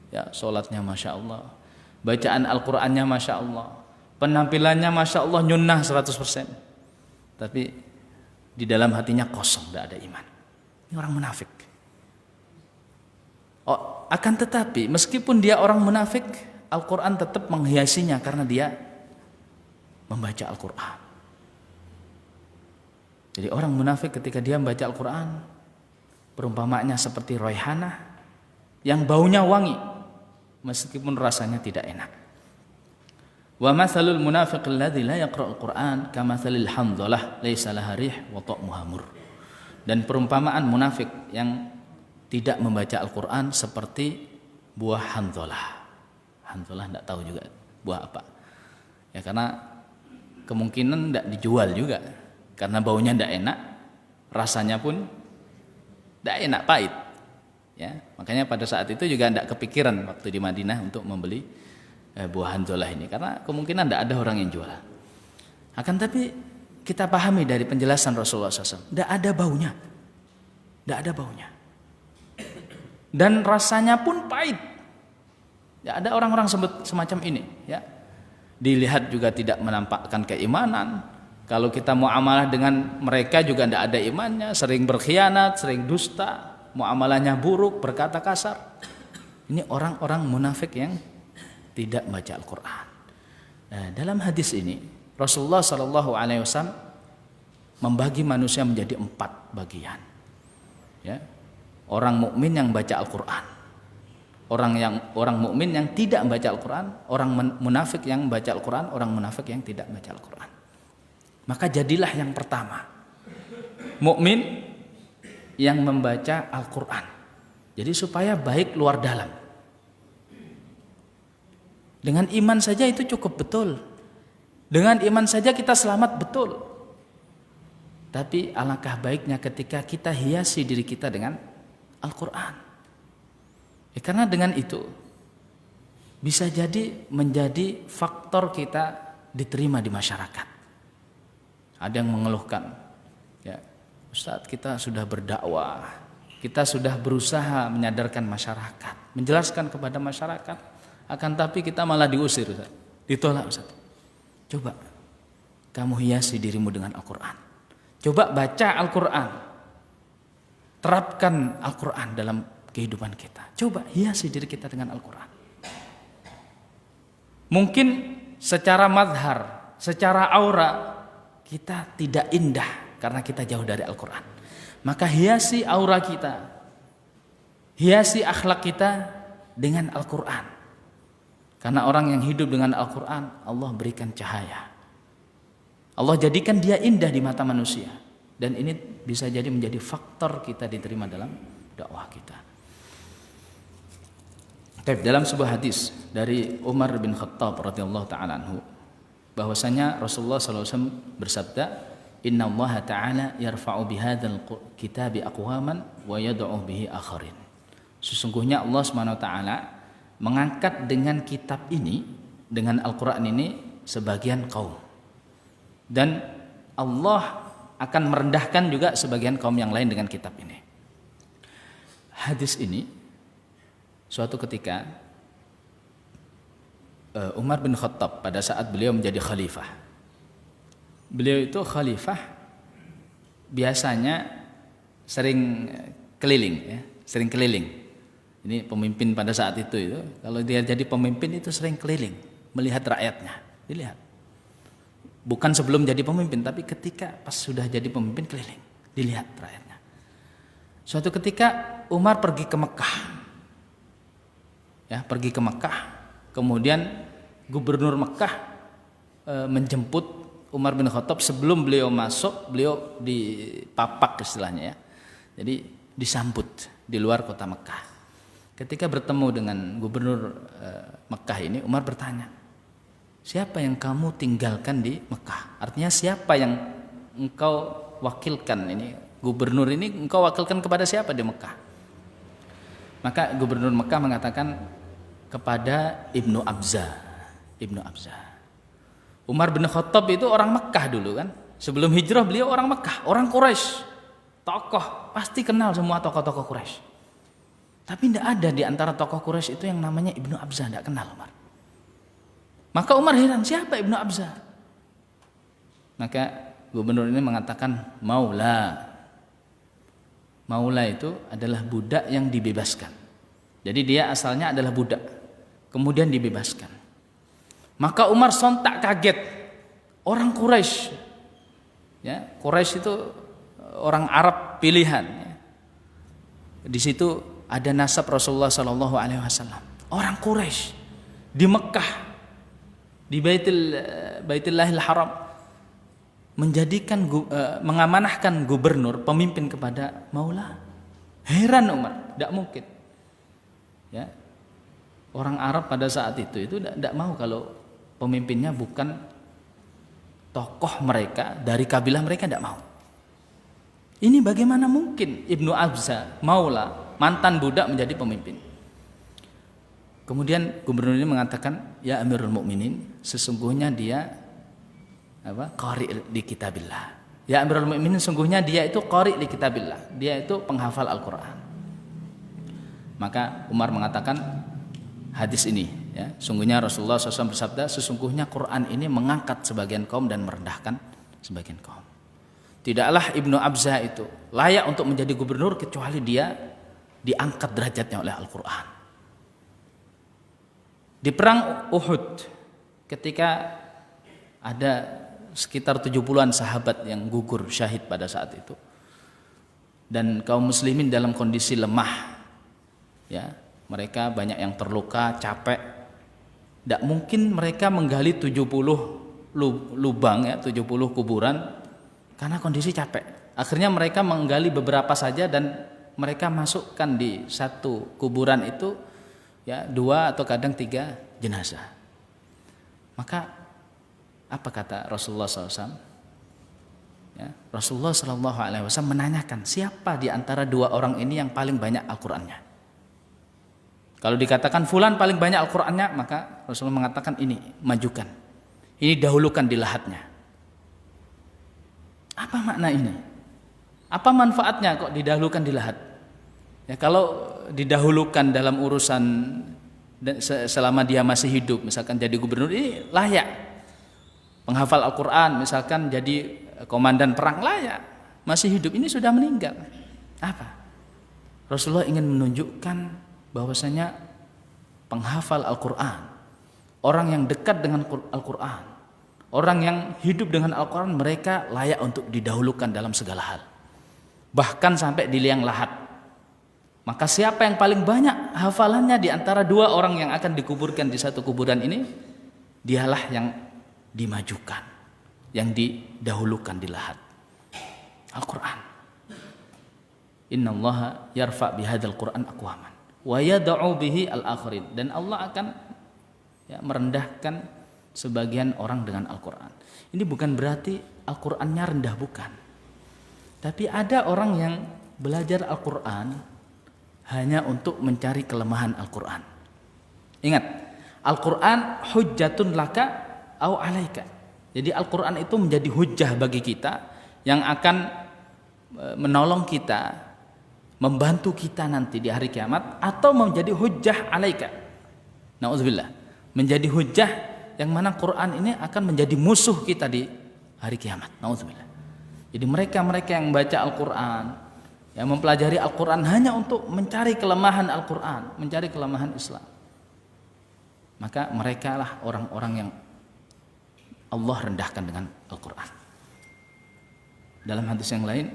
ya sholatnya masya Allah, bacaan Al-Qurannya masya Allah, penampilannya masya Allah nyunnah 100%, tapi di dalam hatinya kosong, tidak ada iman. Ini orang munafik. Akan tetapi meskipun dia orang munafik, Al-Quran tetap menghiasinya karena dia membaca Al-Quran. Jadi orang munafik ketika dia membaca Al-Quran, perumpamaannya seperti raihanah yang baunya wangi meskipun rasanya tidak enak. Wa mathalul munafiq alladzi la yaqra'ul Qur'an kamathalil hamdalah laisa laha rih wa ta'muha mur. Dan perumpamaan munafik yang tidak membaca Al-Qur'an seperti buah handhalah. Handhalah enggak tahu juga buah apa. Ya karena kemungkinan enggak dijual juga karena baunya enggak enak, rasanya pun enggak enak, pahit. Ya, makanya pada saat itu juga enggak kepikiran waktu di Madinah untuk membeli buah handhalah ini karena kemungkinan enggak ada orang yang jual. Akan tapi kita pahami dari penjelasan Rasulullah SAW, enggak ada baunya. Enggak ada baunya. Dan rasanya pun pahit. Ya, ada orang-orang semacam ini, ya. Dilihat juga tidak menampakkan keimanan. Kalau kita muamalah dengan mereka juga tidak ada imannya, sering berkhianat, sering dusta, muamalahnya buruk, berkata kasar. Ini orang-orang munafik yang tidak baca Al-Quran. Nah, dalam hadis ini Rasulullah SAW membagi manusia menjadi 4 bagian. Ya. Orang mukmin yang baca Al-Quran, orang mukmin yang tidak membaca Al-Quran, orang munafik yang membaca Al-Quran, orang munafik yang tidak membaca Al-Quran. Maka jadilah yang pertama mukmin yang membaca Al-Quran. Jadi supaya baik luar dalam. Dengan iman saja itu cukup betul. Dengan iman saja kita selamat betul. Tapi alangkah baiknya ketika kita hiasi diri kita dengan Al-Quran. Karena dengan itu bisa jadi menjadi faktor kita diterima di masyarakat. Ada yang mengeluhkan, ya Ustadz, kita sudah berdakwah, kita sudah berusaha menyadarkan masyarakat, menjelaskan kepada masyarakat, akan tapi kita malah diusir, Ustadz, ditolak, Ustadz. Coba kamu hiasi dirimu dengan Al-Quran. Coba baca Al-Quran, terapkan Al-Quran dalam kehidupan kita. Coba hiasi diri kita dengan Al-Quran. Mungkin secara mazhar, secara aura kita tidak indah karena kita jauh dari Al-Quran. Maka hiasi aura kita, hiasi akhlak kita dengan Al-Quran. Karena orang yang hidup dengan Al-Quran, Allah berikan cahaya. Allah jadikan dia indah di mata manusia. Dan ini bisa jadi menjadi faktor kita diterima dalam dakwah kita. Dalam sebuah hadis dari Umar bin Khattab radhiyallahu taala anhu, bahwasanya Rasulullah SAW bersabda, Inna Allah Ta'ala yarfa'u bihadzal kitabi aqwaman wa yad'u bihi akharin. Sesungguhnya Allah SWT mengangkat dengan kitab ini, dengan Al-Quran ini, sebagian kaum. Dan Allah akan merendahkan juga sebagian kaum yang lain dengan kitab ini. Hadis ini suatu ketika Umar bin Khattab pada saat beliau menjadi khalifah. Beliau itu khalifah biasanya sering keliling, ya, sering keliling. Ini pemimpin pada saat itu kalau dia jadi pemimpin itu sering keliling melihat rakyatnya, dilihat. Bukan sebelum jadi pemimpin, tapi ketika pas sudah jadi pemimpin keliling, dilihat rakyatnya. Suatu ketika Umar pergi ke Mekah, ya pergi ke Mekah, kemudian gubernur Mekah menjemput Umar bin Khattab sebelum beliau masuk, beliau dipapak istilahnya, ya. Jadi disambut di luar kota Mekah. Ketika bertemu dengan gubernur Mekah ini, Umar bertanya, siapa yang kamu tinggalkan di Mekah? Artinya siapa yang engkau wakilkan ini? Gubernur ini engkau wakilkan kepada siapa di Mekah? Maka gubernur Mekah mengatakan kepada Ibnu Abza. Umar bin Khattab itu orang Mekah dulu kan. Sebelum hijrah beliau orang Mekah, orang Quraisy. Tokoh, pasti kenal semua tokoh-tokoh Quraisy. Tapi tidak ada di antara tokoh Quraisy itu yang namanya Ibnu Abza, tidak kenal Umar. Maka Umar heran, siapa Ibnu Abza? Maka gubernur ini mengatakan Maula. Maula itu adalah budak yang dibebaskan. Jadi dia asalnya adalah budak, kemudian dibebaskan. Maka Umar sontak kaget. Orang Quraisy, ya, Quraisy itu orang Arab pilihan. Ya. Di situ ada nasab Rasulullah Shallallahu Alaihi Wasallam. Orang Quraisy di Mekah, di Baitullahil Haram, mengamanahkan gubernur, pemimpin kepada Maula. Heran Umar, tidak mungkin. Ya, orang Arab pada saat itu tidak mau kalau pemimpinnya bukan tokoh mereka, dari kabilah mereka, tidak mau. Ini bagaimana mungkin Ibnu Abza, Maula, mantan budak menjadi pemimpin? Kemudian gubernur ini mengatakan, ya Amirul Mukminin, sesungguhnya dia qari' li kitabillah. Ya Amirul Mukminin, sesungguhnya dia itu qari' li kitabillah. Dia itu penghafal Al-Qur'an. Maka Umar mengatakan hadis ini, ya, sungguhnya Rasulullah SAW bersabda, sesungguhnya Quran ini mengangkat sebagian kaum dan merendahkan sebagian kaum. Tidaklah Ibnu Abza itu layak untuk menjadi gubernur kecuali dia diangkat derajatnya oleh Al-Quran. Di perang Uhud, ketika ada sekitar 70-an sahabat yang gugur syahid pada saat itu, dan kaum muslimin dalam kondisi lemah, ya, mereka banyak yang terluka, capek. Tidak mungkin mereka menggali 70 lubang, ya, 70 kuburan, karena kondisi capek. Akhirnya mereka menggali beberapa saja dan mereka masukkan di satu kuburan itu, ya, 2 atau kadang 3 jenazah. Maka apa kata Rasulullah SAW? Ya, Rasulullah SAW menanyakan, siapa di antara 2 orang ini yang paling banyak Al-Qur'annya? Kalau dikatakan fulan paling banyak Al-Qur'annya, maka Rasulullah mengatakan, ini majukan, ini dahulukan di lahatnya. Apa makna ini? Apa manfaatnya kok didahulukan di lahat? Ya, kalau didahulukan dalam urusan selama dia masih hidup, misalkan jadi gubernur, ini layak. Penghafal Al-Quran, misalkan jadi komandan perang, layak. Masih hidup, ini sudah meninggal. Apa? Rasulullah ingin menunjukkan bahwasanya penghafal Al-Quran, orang yang dekat dengan Al-Quran, orang yang hidup dengan Al-Quran, mereka layak untuk didahulukan dalam segala hal. Bahkan sampai di liang lahat. Maka siapa yang paling banyak hafalannya di antara 2 orang yang akan dikuburkan di satu kuburan ini, dialah yang dimajukan, yang didahulukan di lahat. Al-Quran. Innallaha yarfa' bihadzal Qur'an aqwaman wa yad'u bihi al-akhirin. Dan Allah akan, ya, merendahkan sebagian orang dengan Al-Quran. Ini bukan berarti Al-Qurannya rendah, bukan. Tapi ada orang yang belajar Al-Quran hanya untuk mencari kelemahan Al-Quran. Ingat, Al-Quran hujjatun laka au alaika. Jadi Al-Quran itu menjadi hujjah bagi kita, yang akan menolong kita, membantu kita nanti di hari kiamat, atau menjadi hujjah alaika. Na'udzubillah. Menjadi hujjah yang mana Quran ini akan menjadi musuh kita di hari kiamat. Na'udzubillah. Jadi mereka-mereka yang baca Al-Quran, yang mempelajari Al-Quran hanya untuk mencari kelemahan Al-Quran, mencari kelemahan Islam, maka mereka lah orang-orang yang Allah rendahkan dengan Al-Quran. Dalam hadis yang lain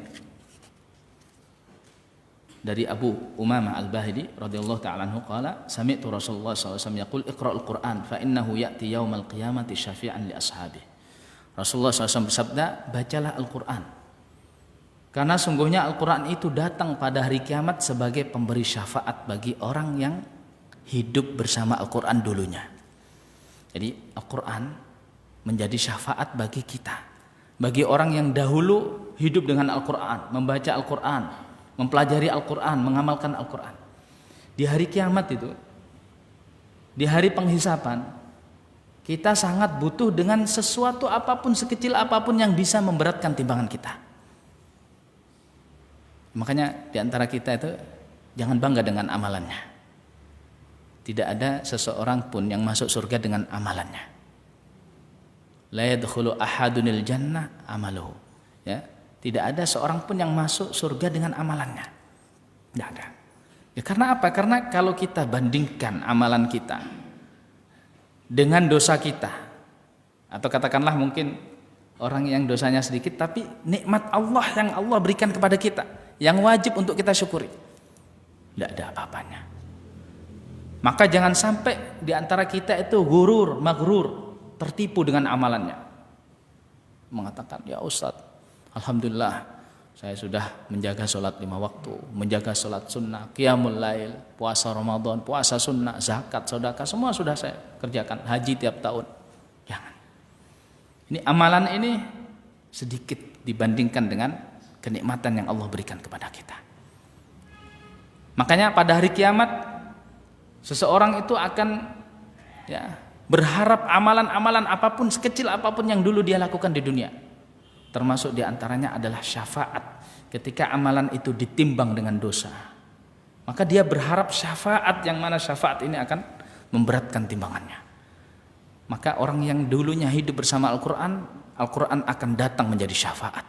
dari Abu Umamah Al-Bahili radhiyallahu ta'ala anhu qala sami'tu Rasulullah sallallahu alaihi wasallam yaqul iqra'ul Qur'an fa innahu ya'ti yaumal qiyamati syafi'an li ashabihi. Rasulullah SAW bersabda, bacalah Al-Quran, karena sungguhnya Al-Quran itu datang pada hari kiamat sebagai pemberi syafaat bagi orang yang hidup bersama Al-Quran dulunya. Jadi Al-Quran menjadi syafaat bagi kita, bagi orang yang dahulu hidup dengan Al-Quran, membaca Al-Quran, mempelajari Al-Quran, mengamalkan Al-Quran. Di hari kiamat itu, di hari penghisapan, kita sangat butuh dengan sesuatu apapun, sekecil apapun yang bisa memberatkan timbangan kita. Makanya di antara kita itu jangan bangga dengan amalannya. Tidak ada seseorang pun yang masuk surga dengan amalannya. La yadkhulu ahadunil jannah amaluhu. Ya, tidak ada seorang pun yang masuk surga dengan amalannya. Tidak ada. Ya, karena apa? Karena kalau kita bandingkan amalan kita dengan dosa kita, atau katakanlah mungkin orang yang dosanya sedikit tapi nikmat Allah yang Allah berikan kepada kita, yang wajib untuk kita syukuri. tidak ada apa-apanya. Maka jangan sampai di antara kita itu gurur, magrur, tertipu dengan amalannya. Mengatakan, ya Ustadz, alhamdulillah saya sudah menjaga sholat 5 waktu, menjaga sholat sunnah, qiyamul lail, puasa Ramadan, puasa sunnah, zakat, sedekah, semua sudah saya kerjakan, haji tiap tahun. Jangan. Ini amalan ini sedikit dibandingkan dengan kenikmatan yang Allah berikan kepada kita. Makanya pada hari kiamat seseorang itu akan berharap amalan-amalan apapun, sekecil apapun yang dulu dia lakukan di dunia. Termasuk diantaranya adalah syafaat. Ketika amalan itu ditimbang dengan dosa, maka dia berharap syafaat, yang mana syafaat ini akan memberatkan timbangannya. Maka orang yang dulunya hidup bersama Al-Quran, Al-Quran akan datang menjadi syafaat,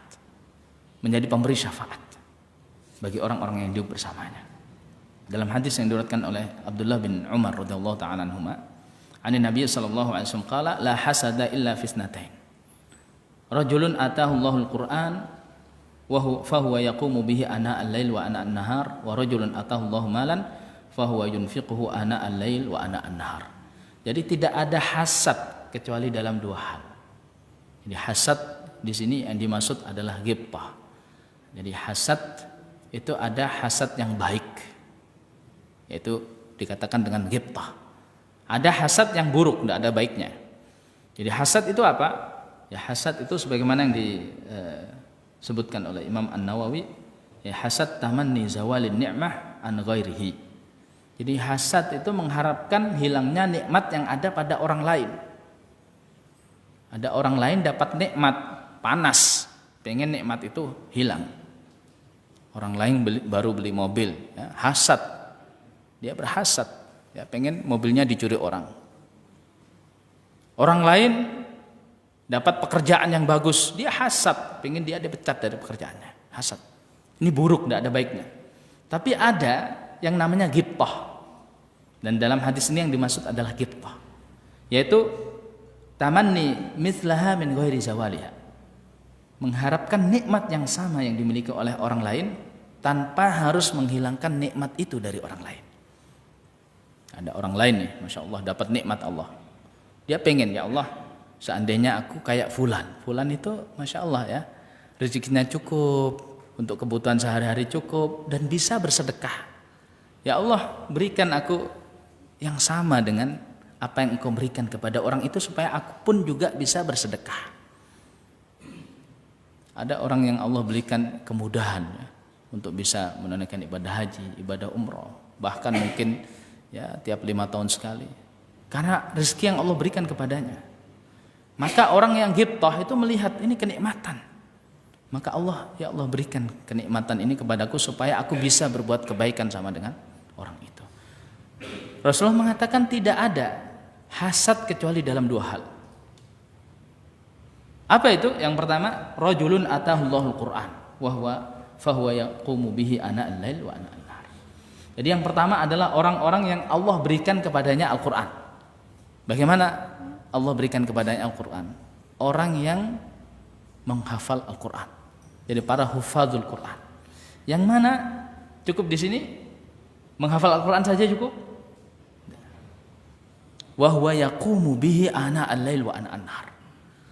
menjadi pemberi syafaat bagi orang-orang yang hidup bersamanya. Dalam hadis yang diriwayatkan oleh Abdullah bin Umar radhiyallahu ta'ala anhuma, ani Nabi sallallahu alaihi wasallam qala la hasada illa fi itsnatain. Rajulun atahu Allahul Qur'an wa huwa yaqumu bihi ana al-lail wa ana an-nahar, wa rajulun atahu Allahu malan fa huwa yunfiquhu ana al-lail wa ana an-nahar. Jadi tidak ada hasad kecuali dalam 2 hal. Jadi hasad di sini yang dimaksud adalah ghibtah. Jadi hasad itu ada hasad yang baik, yaitu dikatakan dengan ghibtah. Ada hasad yang buruk, tidak ada baiknya. Jadi hasad itu apa? Ya, hasad itu sebagaimana yang disebutkan oleh Imam An-Nawawi, ya, hasad tamanni zawalin ni'mah an ghairihi. Jadi hasad itu mengharapkan hilangnya nikmat yang ada pada orang lain. Ada orang lain dapat nikmat panas, pengen nikmat itu hilang. Orang lain baru beli mobil, ya, hasad. Dia berhasad, ya, pengen mobilnya dicuri orang. Orang lain dapat pekerjaan yang bagus, dia hasad, pengen dia dipecat dari pekerjaannya. Hasad. Ini buruk, tidak ada baiknya. Tapi ada yang namanya ghibtah. Dan dalam hadis ini yang dimaksud adalah ghibtah, yaitu tamanni mithlaha min ghairi zawaliha. Mengharapkan nikmat yang sama yang dimiliki oleh orang lain tanpa harus menghilangkan nikmat itu dari orang lain. Ada orang lain nih, Masya Allah, dapat nikmat Allah. Dia pengen, ya Allah, seandainya aku kayak fulan. Fulan itu Masya Allah ya, rezekinya cukup, untuk kebutuhan sehari-hari cukup, dan bisa bersedekah. Ya Allah, berikan aku yang sama dengan apa yang Engkau berikan kepada orang itu, supaya aku pun juga bisa bersedekah. Ada orang yang Allah berikan kemudahan ya, untuk bisa menunaikan ibadah haji, ibadah umroh, bahkan mungkin ya tiap 5 tahun sekali, karena rezeki yang Allah berikan kepadanya. Maka orang yang ghibtah itu melihat ini kenikmatan, maka Allah, ya Allah, berikan kenikmatan ini kepadaku supaya aku bisa berbuat kebaikan sama dengan orang itu. Rasulullah mengatakan tidak ada hasad kecuali dalam 2 hal. Apa itu? Yang pertama, rajulun atahu Allahul Qur'an wa huwa yaqumu bihi ana al-lail wa ana an-nahar. Jadi yang pertama adalah orang-orang yang Allah berikan kepadanya Al-Quran. Bagaimana Allah berikan kepadanya Al-Quran? Orang yang menghafal Al-Quran. Jadi para hufadzul Quran. Yang mana cukup di sini menghafal Al-Quran saja cukup? Wa huwa yaqumu bihi ana al-lail wa ana an-nahar.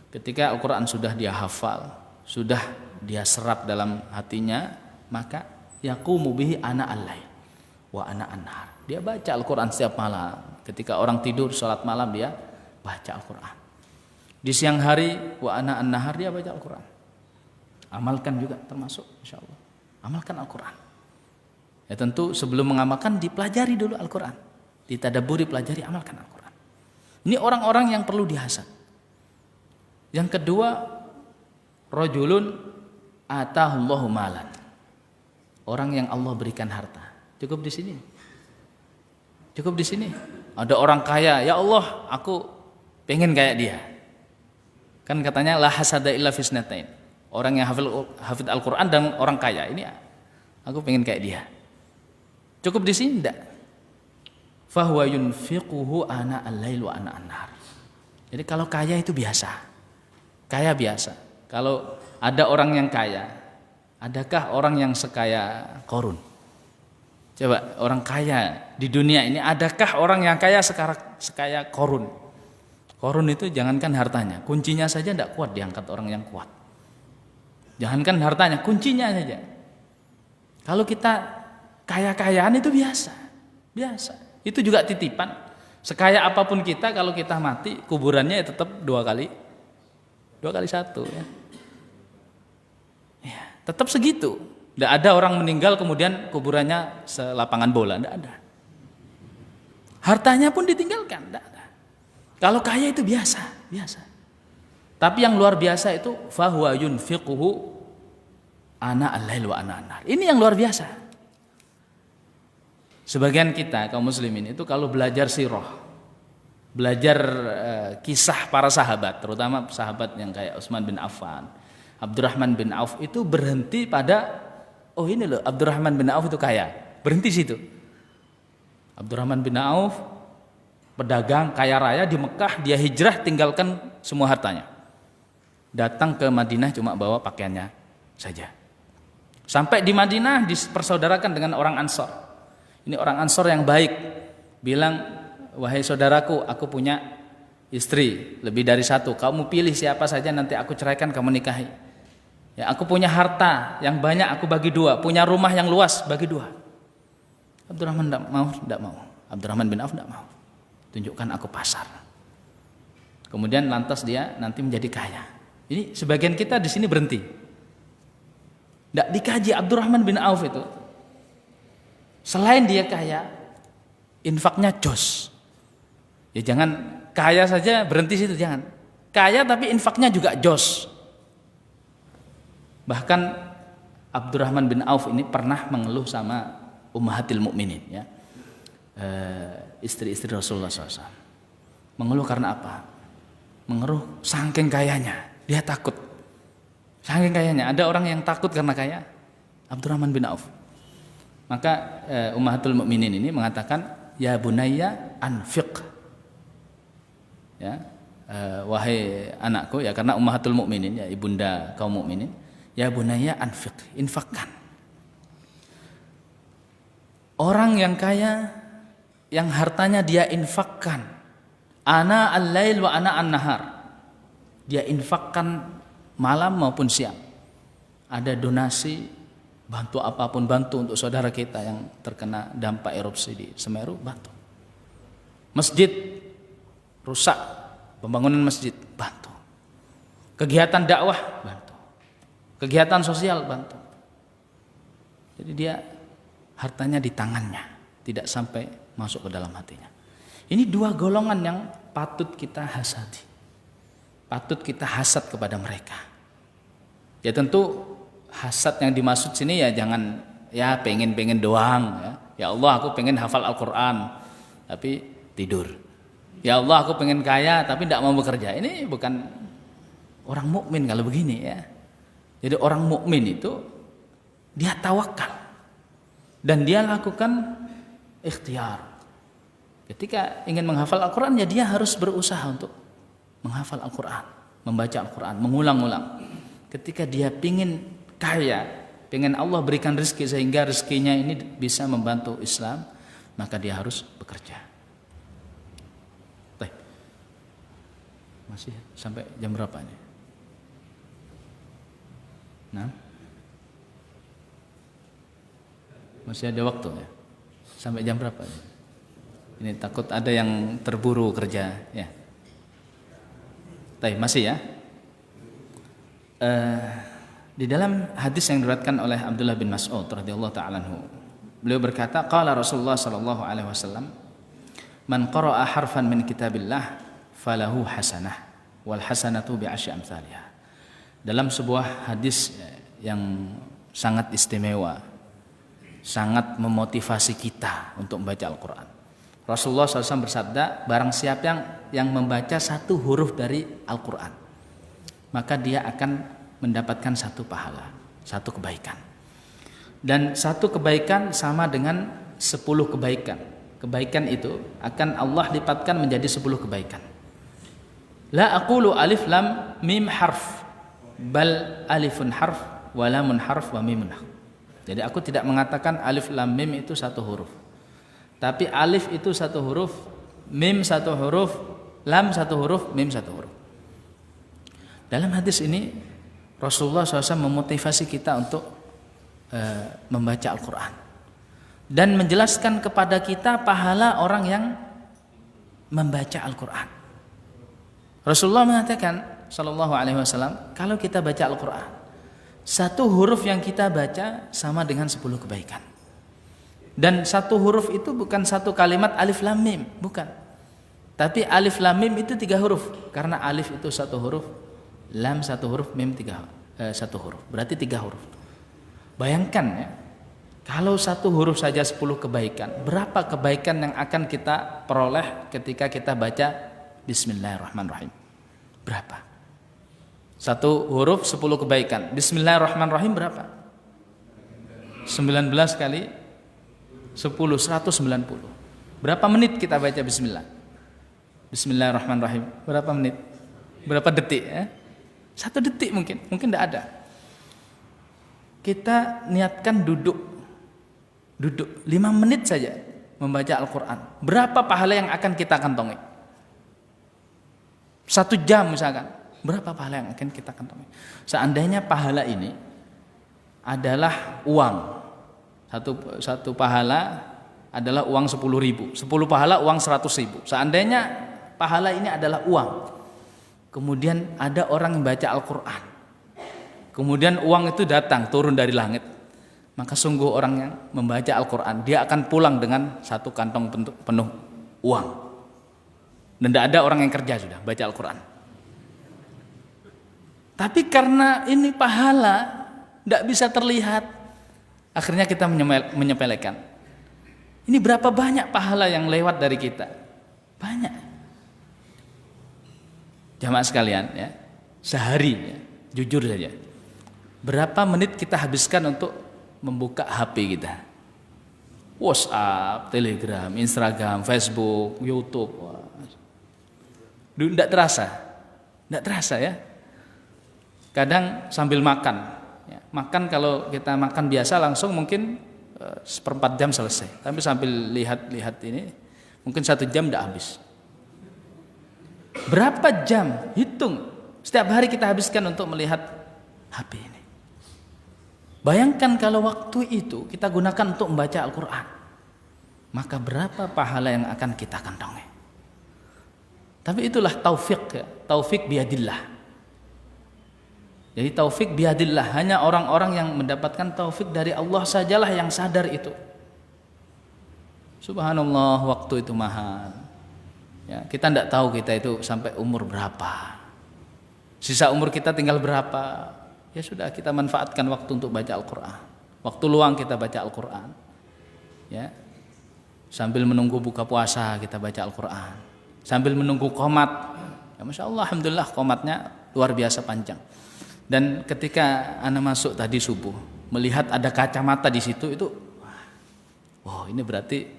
Ketika Al-Quran sudah dia hafal, sudah dia serap dalam hatinya, maka yaqumu bihi ana al-lail wa ana an-nahar. Dia baca Al-Quran setiap malam. Ketika orang tidur salat malam dia baca Al-Quran. Di siang hari wa ana an-nahar dia baca Al-Quran. Amalkan juga termasuk, insyaallah. Amalkan Al-Quran. Ya tentu sebelum mengamalkan dipelajari dulu Al-Quran. Ditadaburi, pelajari, amalkan Al-Quran. Ini orang-orang yang perlu dihasad. Yang kedua, rajulun atahullahu malan. Orang yang Allah berikan harta. Cukup di sini. Cukup di sini. Ada orang kaya, ya Allah, aku pengen kayak dia. Kan katanya la hasada illa fisnatain. Orang yang hafid Al-Quran dan orang kaya, ini aku pengen kayak dia. Cukup di sini enggak? Fahuwa yunfiquhu ana al-lail wa ana an-nahar. Jadi kalau kaya itu biasa. Kaya biasa. Kalau ada orang yang kaya, adakah orang yang sekaya Qarun? Coba orang kaya di dunia ini, adakah orang yang kaya sekaya Qarun? Qarun itu jangankan hartanya, kuncinya saja tidak kuat diangkat orang yang kuat. Jangankan hartanya, kuncinya saja. Kalau kita kaya-kayaan itu biasa. Itu juga titipan. Sekaya apapun kita, kalau kita mati, kuburannya ya tetap dua kali satu. Ya, tetap segitu. Tidak ada orang meninggal kemudian kuburannya selapangan bola, tidak ada. Hartanya pun ditinggalkan, tidak ada. Kalau kaya itu biasa. Tapi yang luar biasa itu fahuwa yunfiquhu ana al-lail wa ana an-nar. Ini yang luar biasa. Sebagian kita kaum muslimin itu kalau belajar sirah, belajar kisah para sahabat, terutama sahabat yang kayak Utsman bin Affan, Abdurrahman bin Auf, itu berhenti pada oh ini loh Abdurrahman bin Auf itu kaya. Berhenti situ. Abdurrahman bin Auf pedagang kaya raya di Mekah, dia hijrah tinggalkan semua hartanya. Datang ke Madinah cuma bawa pakaiannya saja. Sampai di Madinah dipersaudarakan dengan orang Ansor. Ini orang Ansor yang baik. Bilang, wahai saudaraku, aku punya istri lebih dari satu. Kamu pilih siapa saja, nanti aku ceraikan, kamu nikahi. Ya, aku punya harta yang banyak, aku bagi dua. Punya rumah yang luas, bagi dua. Abdurrahman tidak mau. Abdurrahman bin Auf tidak mau. Tunjukkan aku pasar. Kemudian lantas dia nanti menjadi kaya. Ini sebagian kita di sini berhenti. Tidak dikaji Abdurrahman bin Auf itu. Selain dia kaya, infaknya jos. Ya jangan kaya saja berhenti situ, jangan. Kaya tapi infaknya juga jos. Bahkan Abdurrahman bin Auf ini pernah mengeluh sama Ummahatil Mukminin, ya. Istri-istri Rasulullah SAW. Mengeluh karena apa? Mengeluh saking kayanya, dia takut. Saking kayanya, ada orang yang takut karena kaya, Abdurrahman bin Auf. Maka Ummahatul Mukminin ini mengatakan, ya bunayya anfiq. Ya, wahai anakku, ya karena Ummahatul Mukminin, ya ibunda kaum mukminin, ya bunayya anfiq, infakkan. Orang yang kaya, yang hartanya dia infakkan, ana al-lail wa ana an-nahar, dia infakkan malam maupun siang. Ada donasi, bantu apapun, bantu untuk saudara kita yang terkena dampak erupsi di Semeru, bantu. Masjid rusak, pembangunan masjid, bantu. Kegiatan dakwah, bantu. Kegiatan sosial, bantu. Jadi dia hartanya di tangannya, tidak sampai masuk ke dalam hatinya. Ini dua golongan yang patut kita hasadi, patut kita hasad kepada mereka. Ya tentu hasad yang dimaksud sini ya jangan ya pengen doang, ya. Ya Allah aku pengen hafal Al-Quran tapi tidur. Ya Allah aku pengen kaya tapi tidak mau bekerja. Ini bukan orang mukmin kalau begini, ya. Jadi orang mukmin itu dia tawakal dan dia lakukan ikhtiar. Ketika ingin menghafal Al-Quran, ya dia harus berusaha untuk menghafal Al-Quran, membaca Al-Quran, mengulang-ulang. Ketika dia pingin kaya, pingin Allah berikan rezeki sehingga rezekinya ini bisa membantu Islam, maka dia harus bekerja. Baik. Masih sampai jam berapa ini? Nah, masih ada waktu ya? Sampai jam berapa? Ini takut ada yang terburu kerja, ya. Baik, masih ya. Di dalam hadis yang diriwayatkan oleh Abdullah bin Mas'ud radhiyallahu ta'ala anhu, beliau berkata, qala Rasulullah sallallahu alaihi wasallam, man qara'a harfan min kitabillah falahu hasanah wal hasanatu bi asyri amsalha. Dalam sebuah hadis yang sangat istimewa, sangat memotivasi kita untuk membaca Al-Quran. Rasulullah SAW bersabda, barang siapa yang membaca satu huruf dari Al-Quran, maka dia akan mendapatkan satu pahala, satu kebaikan. Dan satu kebaikan sama dengan 10 kebaikan. Kebaikan itu akan Allah lipatkan menjadi 10 kebaikan. La aqulu alif lam mim harf, bal alifun harf wa lamun harf wa mimun harf. Jadi aku tidak mengatakan alif lam mim itu satu huruf. Tapi alif itu satu huruf, mim satu huruf, lam satu huruf, mim satu huruf. Dalam hadis ini Rasulullah SAW memotivasi kita untuk membaca Al-Quran dan menjelaskan kepada kita pahala orang yang membaca Al-Quran. Rasulullah mengatakan sallallahu alaihi wasallam, kalau kita baca Al-Quran, satu huruf yang kita baca sama dengan 10 kebaikan. Dan satu huruf itu bukan satu kalimat alif lam mim, bukan. Tapi alif lam mim itu 3 huruf, karena alif itu satu huruf, lam satu huruf, mim satu huruf. Berarti 3 huruf. Bayangkan ya, kalau satu huruf saja 10 kebaikan, berapa kebaikan yang akan kita peroleh ketika kita baca Bismillahirrahmanirrahim? Berapa? Satu huruf 10 kebaikan. Bismillahirrahmanirrahim berapa? 19 kali 10, 190. Berapa menit kita baca Bismillah? Bismillahirrahmanirrahim. Berapa menit? Berapa detik ya? 1 detik mungkin tidak ada. Kita niatkan duduk 5 menit saja membaca Al-Quran. Berapa pahala yang akan kita kantongi? 1 jam misalkan, berapa pahala yang akan kita kantongi? Seandainya pahala ini adalah uang, satu pahala adalah uang 10.000, 10 pahala uang 100.000. Seandainya pahala ini adalah uang, kemudian ada orang yang baca Al-Quran, kemudian uang itu datang turun dari langit, maka sungguh orang yang membaca Al-Quran, dia akan pulang dengan 1 kantong penuh uang. Dan tidak ada orang yang kerja sudah baca Al-Quran. Tapi karena ini pahala tidak bisa terlihat, akhirnya kita menyepelekan. Ini berapa banyak pahala yang lewat dari kita? Banyak. Jamaah sekalian ya, sehari ya, jujur saja, berapa menit kita habiskan untuk membuka HP kita? WhatsApp, Telegram, Instagram, Facebook, YouTube. Tidak terasa ya. Kadang sambil makan ya. Makan, kalau kita makan biasa langsung mungkin 1/4 jam selesai. Tapi sambil lihat ini mungkin 1 jam tidak habis. Berapa jam? Hitung setiap hari kita habiskan untuk melihat HP ini. Bayangkan kalau waktu itu kita gunakan untuk membaca Al-Quran, maka berapa pahala yang akan kita kantongi. Tapi itulah taufik ya. Taufik biadillah. Jadi taufik biadillah, hanya orang-orang yang mendapatkan taufik dari Allah sajalah yang sadar itu. Subhanallah, waktu itu mahal ya, kita tidak tahu kita itu sampai umur berapa, sisa umur kita tinggal berapa. Ya sudah, kita manfaatkan waktu untuk baca Al-Quran. Waktu luang kita baca Al-Quran ya. Sambil menunggu buka puasa kita baca Al-Quran, sambil menunggu qomat ya, Masya Allah, alhamdulillah qomatnya luar biasa panjang. Dan ketika ana masuk tadi subuh, melihat ada kacamata di situ, itu wow, ini berarti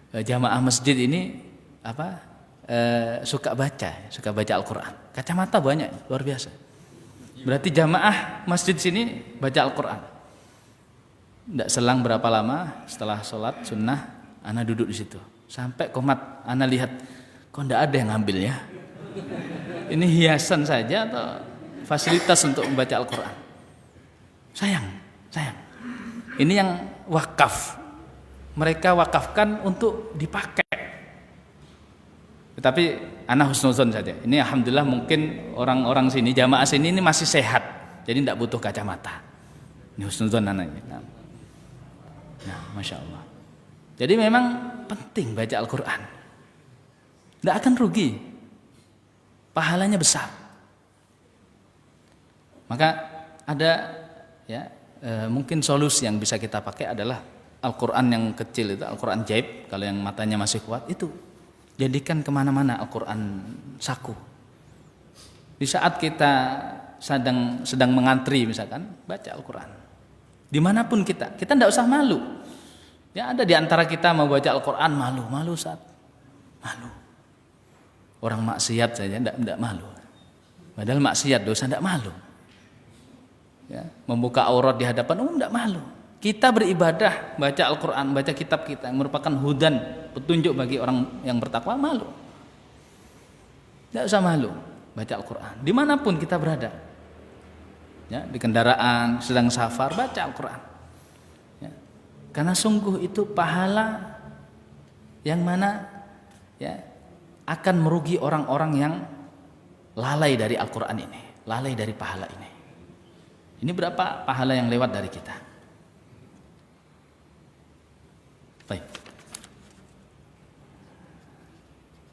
jamaah masjid ini suka baca Al-Quran. Kacamata banyak, luar biasa. Berarti jamaah masjid sini baca Al-Quran. Tidak selang berapa lama setelah sholat sunnah, ana duduk di situ sampai qomat. Ana lihat, kok tidak ada yang ngambil ya? Ini hiasan saja atau fasilitas untuk membaca Al-Quran? Sayang. Ini yang wakaf, mereka wakafkan untuk dipakai. Tetapi ana husnuzon saja. Ini alhamdulillah mungkin orang-orang sini, jamaah sini ini masih sehat, jadi tidak butuh kacamata. Ini husnuzon anaknya. Nah, Masya Allah. Jadi memang penting baca Al-Quran. Tidak akan rugi, pahalanya besar. Maka ada ya, mungkin solusi yang bisa kita pakai adalah Al-Quran yang kecil itu, Al-Quran jaib. Kalau yang matanya masih kuat itu jadikan kemana-mana Al-Quran saku. Di saat kita sedang mengantri misalkan, baca Al-Quran. Dimanapun kita tidak usah malu. Ya, ada di antara kita mau baca Al-Quran malu saat malu. Orang maksiat saja tidak malu. Padahal maksiat dosa tidak malu. Ya, membuka aurat di hadapan umum tidak malu. kita beribadah, baca Al-Quran, baca kitab kita yang merupakan hudan, petunjuk bagi orang yang bertakwa, malu. Tidak usah malu baca Al-Quran dimanapun kita berada, ya, di kendaraan, sedang safar, baca Al-Quran, ya. Karena sungguh itu pahala yang mana, ya, akan merugi orang-orang yang lalai dari Al-Quran ini, lalai dari pahala ini. Ini berapa pahala yang lewat dari kita. Baik.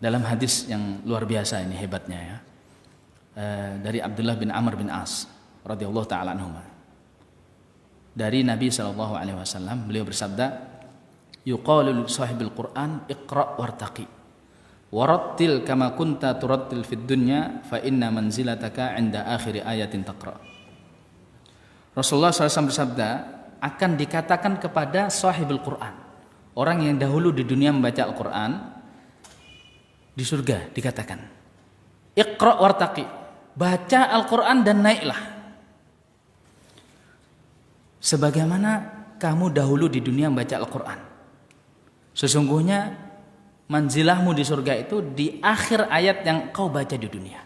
Dalam hadis yang luar biasa ini hebatnya, ya, dari Abdullah bin Amr bin As radhiyallahu taala anhuma, dari Nabi sallallahu alaihi wasallam, beliau bersabda, yuqalu li sahibil Qur'an iqra wartaqi warattil kama kunta turattil fid dunya fa inna manzilataka 'inda akhir ayatin taqra. Rasulullah SAW bersabda, akan dikatakan kepada sahibul Qur'an, orang yang dahulu di dunia membaca Al-Quran, di surga dikatakan, iqra wartaqi, baca Al-Quran dan naiklah sebagaimana kamu dahulu di dunia membaca Al-Quran. Sesungguhnya manzilahmu di surga itu di akhir ayat yang kau baca di dunia.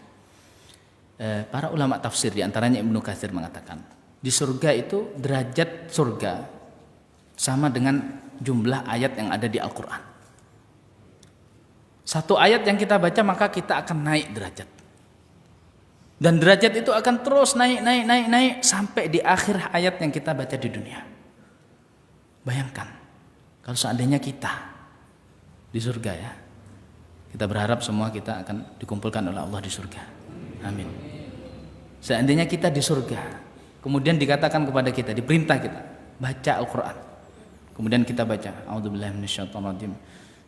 Para ulama tafsir, diantaranya Ibnu Katsir, mengatakan di surga itu derajat surga sama dengan jumlah ayat yang ada di Al-Quran. Satu ayat yang kita baca maka kita akan naik derajat, dan derajat itu akan terus naik sampai di akhir ayat yang kita baca di dunia. Bayangkan kalau seandainya kita di surga, ya, kita berharap semua kita akan dikumpulkan oleh Allah di surga, amin. Seandainya kita di surga, kemudian dikatakan kepada kita, diperintah kita baca Al-Quran, kemudian kita baca a'udzubillahi minasyaitonirrajim,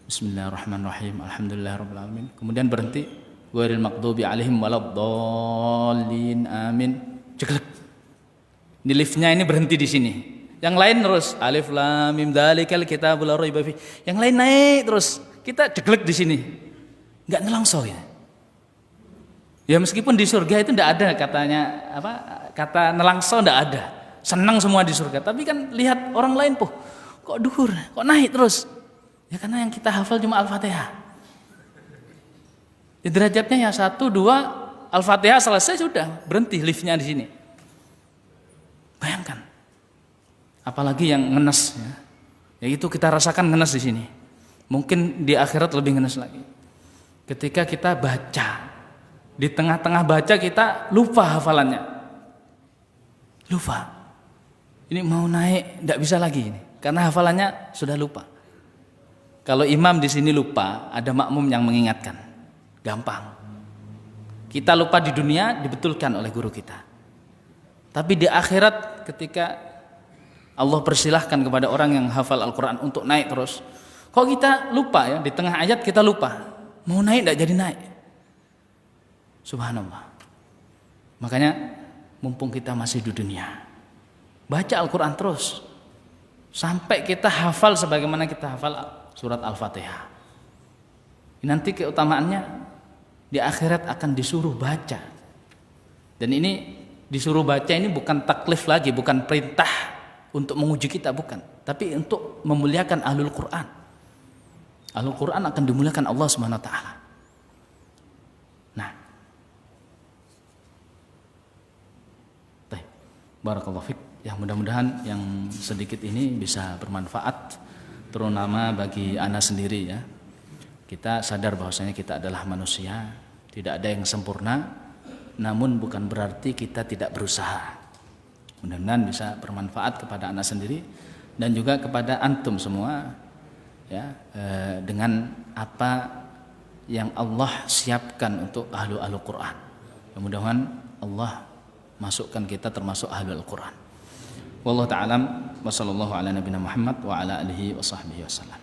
bismillahirrahmanirrahim, alhamdulillahirabbil alamin, kemudian berhenti, ghairil maghdubi alaihim waladdallin, amin, ceklek. Di liftnya ini berhenti di sini. Yang lain terus alif lam mim dzalikal kitabul la raiba fi. Yang lain naik terus. Kita ceklek di sini. Enggak nelongso, ya. Ya meskipun di surga itu enggak ada katanya apa? Kata nelangso enggak ada. Senang semua di surga. Tapi kan lihat orang lain, kok duhur, kok naik terus? Ya karena yang kita hafal cuma Al-Fatihah. Di derajatnya ya 1, 2, Al-Fatihah selesai sudah, berhenti liftnya di sini. Bayangkan. Apalagi yang ngenes, ya. Ya itu kita rasakan ngenes di sini. Mungkin di akhirat lebih ngenes lagi. Ketika kita baca, di tengah-tengah baca kita lupa hafalannya. Lupa. Ini mau naik enggak bisa lagi ini, karena hafalannya sudah lupa. Kalau imam di sini lupa, ada makmum yang mengingatkan. Gampang. Kita lupa di dunia, dibetulkan oleh guru kita. Tapi di akhirat ketika Allah persilahkan kepada orang yang hafal Al-Quran untuk naik terus, kok kita lupa, ya, di tengah ayat kita lupa, mau naik tidak jadi naik. Subhanallah. Makanya mumpung kita masih di dunia, baca Al-Quran terus sampai kita hafal sebagaimana kita hafal surat Al-Fatihah. Nanti keutamaannya di akhirat akan disuruh baca. Dan ini disuruh baca ini bukan taklif lagi, bukan perintah untuk menguji kita, bukan, tapi untuk memuliakan ahlul Quran. Ahlul Quran akan dimuliakan Allah Subhanahu wa taala. Nah, baik, barakallahu fik. Ya, mudah-mudahan yang sedikit ini bisa bermanfaat, terutama bagi ana sendiri, ya. Kita sadar bahwasanya kita adalah manusia, tidak ada yang sempurna, namun bukan berarti kita tidak berusaha. Mudah-mudahan bisa bermanfaat kepada anak sendiri dan juga kepada antum semua, ya, dengan apa yang Allah siapkan untuk ahlu Quran. Mudah-mudahan Allah masukkan kita termasuk ahlu Al-Quran. Wallahu ta'ala wa sallallahu ala nabiyina Muhammad wa ala alihi wa sahbihi wasallam.